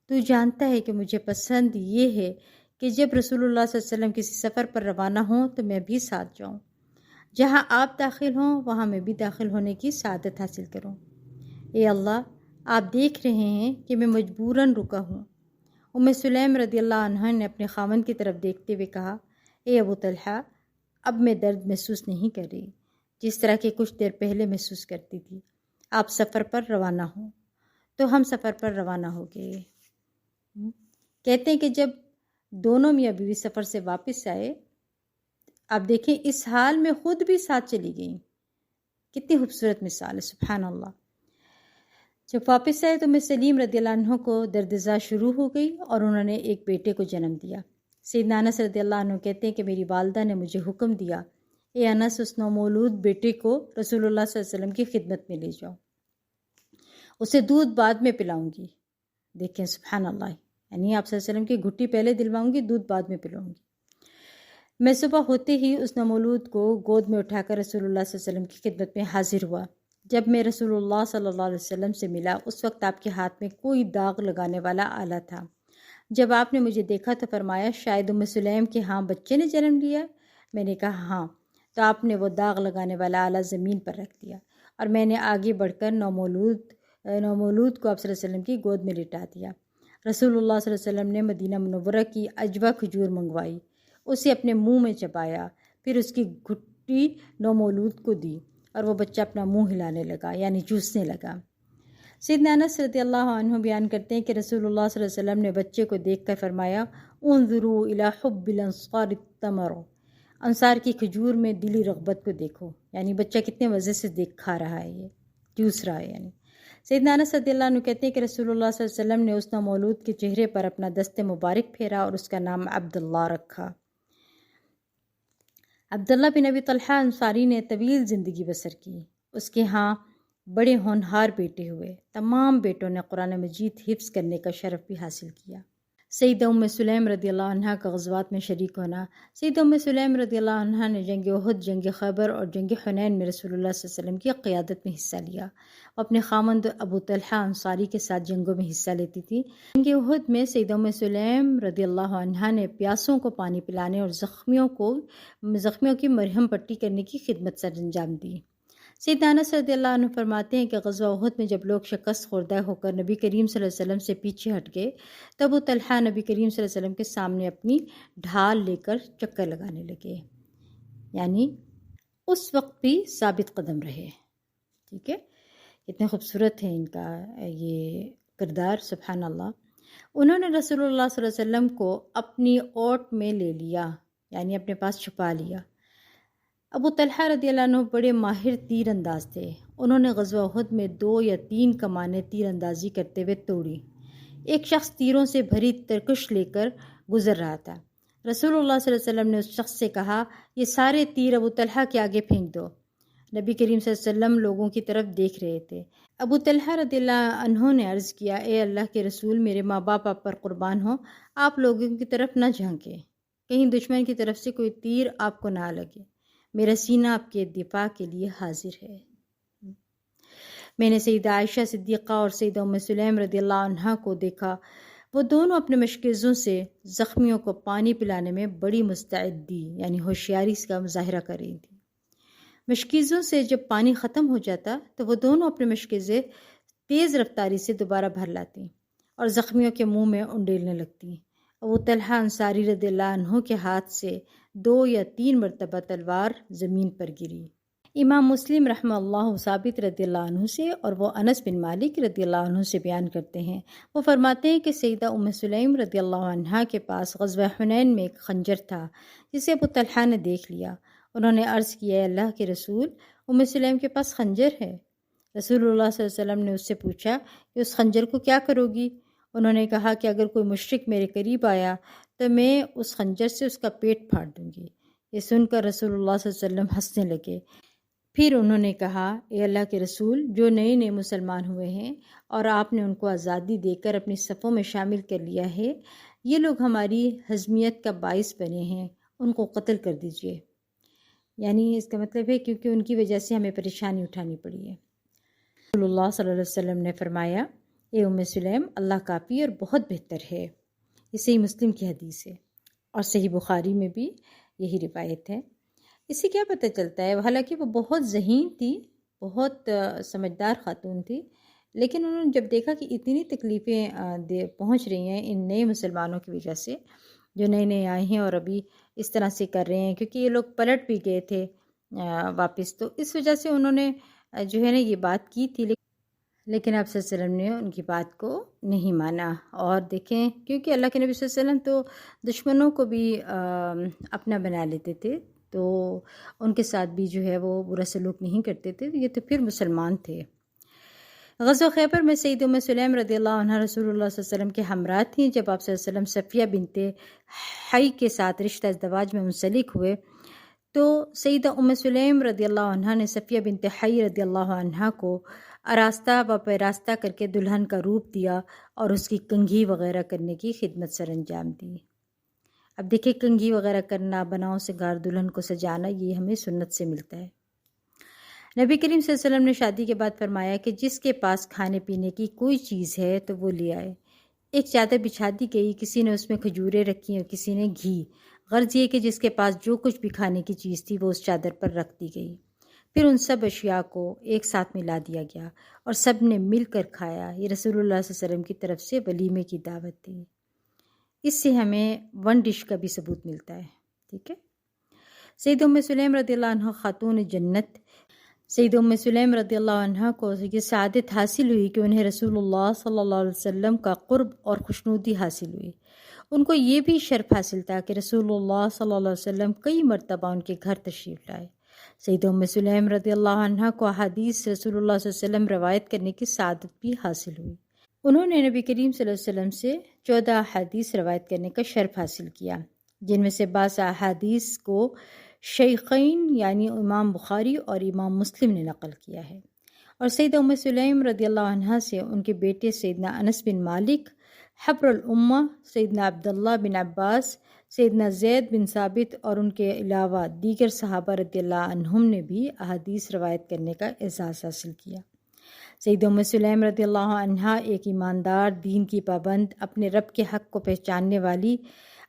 تو جانتا ہے کہ مجھے پسند یہ ہے کہ جب رسول اللہ صلی اللہ علیہ وسلم کسی سفر پر روانہ ہوں تو میں بھی ساتھ جاؤں، جہاں آپ داخل ہوں وہاں میں بھی داخل ہونے کی سعادت حاصل کروں۔ اے اللہ آپ دیکھ رہے ہیں کہ میں مجبوراً رکا ہوں۔ ام سلیم رضی اللہ عنہ نے اپنے خاوند کی طرف دیکھتے ہوئے کہا، اے ابو طلحہ اب میں درد محسوس نہیں کر رہی جس طرح کہ کچھ دیر پہلے محسوس کرتی تھی، آپ سفر پر روانہ ہوں۔ تو ہم سفر پر روانہ ہو گئے۔ کہتے ہیں کہ جب دونوں میاں بیوی سفر سے واپس آئے، آپ دیکھیں اس حال میں خود بھی ساتھ چلی گئیں، کتنی خوبصورت مثال ہے، سبحان اللہ۔ جب واپس آئے تو میں سلیم رضی اللہ عنہ کو درد ذا شروع ہو گئی اور انہوں نے ایک بیٹے کو جنم دیا۔ سیدنا انس رضی اللہ عنہ کہتے ہیں کہ میری والدہ نے مجھے حکم دیا، اے انس اس نومولود بیٹے کو رسول اللہ صلی اللہ علیہ وسلم کی خدمت میں لے جاؤ، اسے دودھ بعد میں پلاؤں گی۔ دیکھیں سبحان اللہ، یعنی آپ صلی اللہ علیہ وسلم کی گھٹی پہلے دلواؤں گی، دودھ بعد میں پلاؤں گی۔ میں صبح ہوتے ہی اس نومولود کو گود میں اٹھا کر رسول اللہ صلی اللہ علیہ وسلم کی خدمت میں حاضر ہوا۔ جب میں رسول اللہ صلی اللہ علیہ وسلم سے ملا اس وقت آپ کے ہاتھ میں کوئی داغ لگانے والا آلہ تھا۔ جب آپ نے مجھے دیکھا تو فرمایا، شاید ام سلیم کے ہاں بچے نے جنم لیا؟ میں نے کہا ہاں۔ تو آپ نے وہ داغ لگانے والا آلہ زمین پر رکھ دیا اور میں نے آگے بڑھ کر نومولود کو آپ صلی اللہ علیہ وسلم کی گود میں لٹا دیا۔ رسول اللہ صلی اللہ علیہ وسلم نے مدینہ منورہ کی عجوہ کھجور منگوائی، اسے اپنے منہ میں چبایا، پھر اس کی گھٹی نومولود کو دی اور وہ بچہ اپنا منہ ہلانے لگا، یعنی چوسنے لگا۔ سیدنا انس رضی اللہ عنہ بیان کرتے ہیں کہ رسول اللہ صلی اللہ علیہ وسلم نے بچے کو دیکھ کر فرمایا، انظروا الی حب الانصار التمر، انصار کی کھجور میں دلی رغبت کو دیکھو، یعنی بچہ کتنے مزے سے دیکھ کھا رہا ہے، یہ چوس رہا ہے۔ یعنی سیدنا انس رضی اللہ عنہ کہتے ہیں کہ رسول اللہ صلی اللہ علیہ وسلم نے اس نومولود کے چہرے پر اپنا دست مبارک پھیرا اور اس کا نام عبداللہ رکھا۔ عبداللہ بن ابی طلحہ انصاری نے طویل زندگی بسر کی، اس کے ہاں بڑے ہونہار بیٹے ہوئے، تمام بیٹوں نے قرآن مجید حفظ کرنے کا شرف بھی حاصل کیا۔ سیدہ ام سلیم رضی اللہ عنہ کا غزوات میں شریک ہونا۔ سیدہ ام سلیم رضی اللہ عنہ نے جنگ احد، جنگ خیبر اور جنگ حنین میں رسول اللہ صلی اللہ علیہ وسلم کی قیادت میں حصہ لیا، وہ اپنے خاوند ابو طلحہ انصاری کے ساتھ جنگوں میں حصہ لیتی تھی۔ جنگ احد میں سیدہ ام سلیم رضی اللہ عنہ نے پیاسوں کو پانی پلانے اور زخمیوں کی مرہم پٹی کرنے کی خدمت سر انجام دی۔ سیدنا انس رضی اللہ عنہ فرماتے ہیں کہ غزوہ احد میں جب لوگ شکست خوردہ ہو کر نبی کریم صلی اللہ علیہ وسلم سے پیچھے ہٹ گئے تب ابو طلحہ نبی کریم صلی اللہ علیہ وسلم کے سامنے اپنی ڈھال لے کر چکر لگانے لگے، یعنی اس وقت بھی ثابت قدم رہے۔ ٹھیک ہے، اتنے خوبصورت ہے ان کا یہ کردار، سبحان اللہ۔ انہوں نے رسول اللہ صلی اللہ علیہ وسلم کو اپنی اوٹ میں لے لیا، یعنی اپنے پاس چھپا لیا۔ ابو طلحہ رضی اللہ عنہ بڑے ماہر تیر انداز تھے، انہوں نے غزوہ احد میں 2 یا 3 کمانیں تیر اندازی کرتے ہوئے توڑی۔ ایک شخص تیروں سے بھری ترکش لے کر گزر رہا تھا، رسول اللہ صلی اللہ علیہ وسلم نے اس شخص سے کہا، یہ سارے تیر ابو طلحہ کے آگے پھینک دو۔ نبی کریم صلی اللہ علیہ وسلم لوگوں کی طرف دیکھ رہے تھے۔ ابو طلحہ رضی اللہ عنہ نے عرض کیا، اے اللہ کے رسول، میرے ماں باپ آپ پر قربان ہوں، آپ لوگوں کی طرف نہ جھانکیں، کہیں دشمن کی طرف سے کوئی تیر آپ کو نہ لگے، میرا سینہ آپ کے دفاع کے لیے حاضر ہے۔ میں نے سیدہ عائشہ صدیقہ اور سیدہ ام سلیم رضی اللہ عنہا کو دیکھا، وہ دونوں اپنے مشکیزوں سے زخمیوں کو پانی پلانے میں بڑی مستعدی یعنی ہوشیاری کا مظاہرہ کر رہی تھیں۔ مشکیزوں سے جب پانی ختم ہو جاتا تو وہ دونوں اپنے مشکیزیں تیز رفتاری سے دوبارہ بھر لاتی اور زخمیوں کے منہ میں انڈیلنے لگتی۔ ابو طلحہ انصاری رضی اللہ عنہ کے ہاتھ سے 2 یا 3 مرتبہ تلوار زمین پر گری۔ امام مسلم رحمہ اللہ ثابت رضی اللہ عنہ سے اور وہ انس بن مالک رضی اللہ عنہ سے بیان کرتے ہیں، وہ فرماتے ہیں کہ سیدہ ام سلیم رضی اللہ عنہا کے پاس غزوہ حنین میں ایک خنجر تھا جسے ابو طلحہ نے دیکھ لیا۔ انہوں نے عرض کیا، اے اللہ کے رسول، ام سلیم کے پاس خنجر ہے۔ رسول اللہ صلی اللہ علیہ وسلم نے اس سے پوچھا کہ اس خنجر کو کیا کرو گی؟ انہوں نے کہا کہ اگر کوئی مشرک میرے قریب آیا تو میں اس خنجر سے اس کا پیٹ پھاڑ دوں گی۔ یہ سن کر رسول اللہ صلی اللہ علیہ وسلم ہنسنے لگے۔ پھر انہوں نے کہا، اے اللہ کے رسول، جو نئے نئے مسلمان ہوئے ہیں اور آپ نے ان کو آزادی دے کر اپنی صفوں میں شامل کر لیا ہے، یہ لوگ ہماری ہضمیت کا باعث بنے ہیں، ان کو قتل کر دیجئے۔ یعنی اس کا مطلب ہے کیونکہ ان کی وجہ سے ہمیں پریشانی اٹھانی پڑی ہے۔ رسول اللہ صلی اللہ علیہ وسلم نے فرمایا، اے ام سلیم، اللہ کافی اور بہت بہتر ہے۔ یہ صحیح مسلم کی حدیث ہے اور صحیح بخاری میں بھی یہی روایت ہے۔ اس سے کیا پتہ چلتا ہے؟ حالانکہ وہ بہت ذہین تھی، بہت سمجھدار خاتون تھی، لیکن انہوں نے جب دیکھا کہ اتنی تکلیفیں پہنچ رہی ہیں ان نئے مسلمانوں کی وجہ سے جو نئے نئے آئے ہیں اور ابھی اس طرح سے کر رہے ہیں، کیونکہ یہ لوگ پلٹ بھی گئے تھے واپس، تو اس وجہ سے انہوں نے جو ہے نا یہ بات کی تھی، لیکن آپ صلی اللہ علیہ وسلم نے ان کی بات کو نہیں مانا۔ اور دیکھیں، کیونکہ اللہ کے نبی صلی اللہ علیہ وسلم تو دشمنوں کو بھی اپنا بنا لیتے تھے، تو ان کے ساتھ بھی جو ہے وہ برا سلوک نہیں کرتے تھے، یہ تو پھر مسلمان تھے۔ غزوہ خیبر میں سیدہ ام سلیم رضی اللہ عنہ رسول اللہ صلی اللہ علیہ وسلم کے ہمراہ تھیں۔ جب آپ صلی اللہ علیہ وسلم صفیہ بنت حی کے ساتھ رشتہ ازدواج میں منسلک ہوئے تو سیدہ ام سلیم رضی اللہ عنہ نے صفیہ بنت حی رضی اللہ عنہ کو آراستہ و پیراستہ کر کے دلہن کا روپ دیا اور اس کی کنگھی وغیرہ کرنے کی خدمت سر انجام دی۔ اب دیکھیں، کنگھی وغیرہ کرنا، بناؤ سنگار دلہن کو سجانا، یہ ہمیں سنت سے ملتا ہے۔ نبی کریم صلی اللہ علیہ وسلم نے شادی کے بعد فرمایا کہ جس کے پاس کھانے پینے کی کوئی چیز ہے تو وہ لے آئے۔ ایک چادر بچھا دی گئی، کسی نے اس میں کھجوریں رکھی اور کسی نے گھی۔ غرض یہ کہ جس کے پاس جو کچھ بھی کھانے کی چیز تھی وہ اس چادر پر رکھ دی گئی۔ پھر ان سب اشیاء کو ایک ساتھ ملا دیا گیا اور سب نے مل کر کھایا۔ یہ رسول اللہ صلی اللہ علیہ وسلم کی طرف سے ولیمے کی دعوت تھی۔ اس سے ہمیں ون ڈش کا بھی ثبوت ملتا ہے، ٹھیک ہے۔ سیدہ ام سلیم رضی اللہ عنہ خاتون جنت۔ سیدہ ام سلیم رضی اللہ عنہ کو یہ سعادت حاصل ہوئی کہ انہیں رسول اللہ صلی اللہ علیہ وسلم کا قرب اور خوشنودی حاصل ہوئی۔ ان کو یہ بھی شرف حاصل تھا کہ رسول اللہ صلی اللہ علیہ وسلم کئی مرتبہ ان کے گھر تشریف لائے۔ سیدہ ام سلیم رضی اللہ عنہ کو احادیث رسول اللہ صلی اللہ علیہ وسلم روایت کرنے کی سعادت بھی حاصل ہوئی۔ انہوں نے نبی کریم صلی اللہ علیہ وسلم سے 14 احادیث روایت کرنے کا شرف حاصل کیا، جن میں سے بعض احادیث کو شیخین یعنی امام بخاری اور امام مسلم نے نقل کیا ہے۔ اور سیدہ ام سلیم رضی اللہ عنہ سے ان کے بیٹے سیدنا انس بن مالک، حبر الامہ سیدنا عبداللہ بن عباس، سیدنا زید بن ثابت اور ان کے علاوہ دیگر صحابہ رضی اللہ عنہم نے بھی احادیث روایت کرنے کا اعزاز حاصل کیا۔ سیدہ ام سلیم رضی اللہ عنہا ایک ایماندار، دین کی پابند، اپنے رب کے حق کو پہچاننے والی،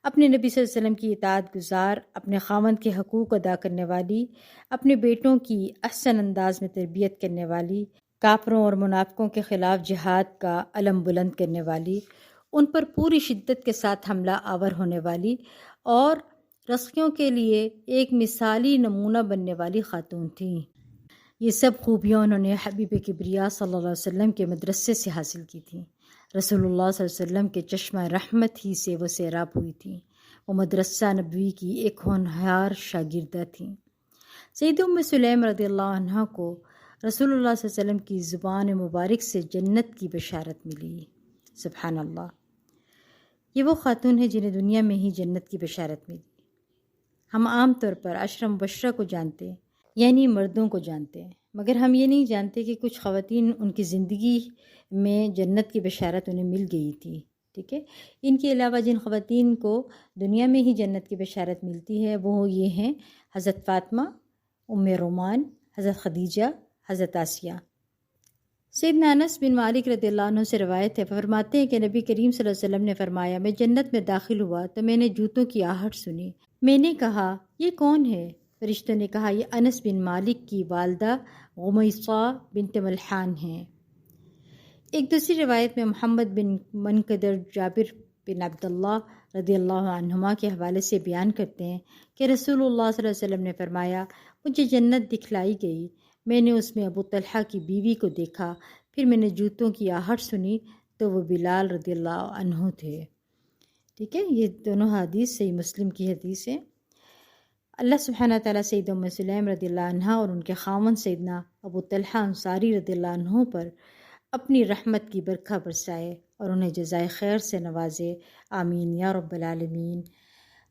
اپنے نبی صلی اللہ علیہ وسلم کی اطاعت گزار، اپنے خاوند کے حقوق ادا کرنے والی، اپنے بیٹوں کی احسن انداز میں تربیت کرنے والی، کافروں اور منافقوں کے خلاف جہاد کا علم بلند کرنے والی، ان پر پوری شدت کے ساتھ حملہ آور ہونے والی اور رسخیوں کے لیے ایک مثالی نمونہ بننے والی خاتون تھیں۔ یہ سب خوبیاں انہوں نے حبیب کبریا صلی اللہ علیہ وسلم کے مدرسے سے حاصل کی تھیں۔ رسول اللہ صلی اللہ علیہ وسلم کے چشمہ رحمت ہی سے وہ سیراب ہوئی تھیں۔ وہ مدرسہ نبوی کی ایک ہونہار شاگردہ تھیں۔ سیدہ ام سلیم رضی اللہ عنہ کو رسول اللہ صلی اللہ علیہ وسلم کی زبان مبارک سے جنت کی بشارت ملی۔ سبحان اللہ، یہ وہ خاتون ہے جنہیں دنیا میں ہی جنت کی بشارت ملی۔ ہم عام طور پر عشرہ مبشرہ کو جانتے ہیں، یعنی مردوں کو جانتے ہیں، مگر ہم یہ نہیں جانتے کہ کچھ خواتین ان کی زندگی میں جنت کی بشارت انہیں مل گئی تھی، ٹھیک ہے۔ ان کے علاوہ جن خواتین کو دنیا میں ہی جنت کی بشارت ملتی ہے وہ یہ ہیں: حضرت فاطمہ، ام رومان، حضرت خدیجہ، حضرت آسیہ۔ سیدنا انس بن مالک رضی اللہ عنہ سے روایت ہے، فرماتے ہیں کہ نبی کریم صلی اللہ علیہ وسلم نے فرمایا، میں جنت میں داخل ہوا تو میں نے جوتوں کی آہٹ سنی۔ میں نے کہا یہ کون ہے؟ فرشتوں نے کہا یہ انس بن مالک کی والدہ غمیصہ بنت ملحان ہیں۔ ایک دوسری روایت میں محمد بن منقدر جابر بن عبداللہ رضی اللہ عنہما کے حوالے سے بیان کرتے ہیں کہ رسول اللہ صلی اللہ علیہ وسلم نے فرمایا، مجھے جنت دکھلائی گئی، میں نے اس میں ابو طلحہ کی بیوی کو دیکھا، پھر میں نے جوتوں کی آہٹ سنی تو وہ بلال رضی اللہ عنہ تھے۔ ٹھیک ہے، یہ دونوں حدیث صحیح مسلم کی حدیث ہے۔ اللہ سبحانہ تعالیٰ سید ام سلیم رضی اللہ عنہ اور ان کے خاوند سیدنا ابو طلحہ انصاری رضی اللہ عنہ پر اپنی رحمت کی برکھا برسائے اور انہیں جزائے خیر سے نوازے، آمین یا رب العالمین۔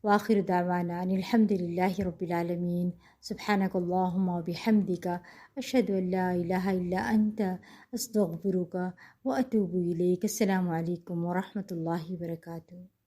وآخر دعوانا ان الحمد للہ رب العالمین، سبحانک اللہم و بحمدک، اشہد ان لا الہ الا انت، استغفرک و اتوب الیک۔ السلام علیکم ورحمۃ اللہ وبرکاتہ۔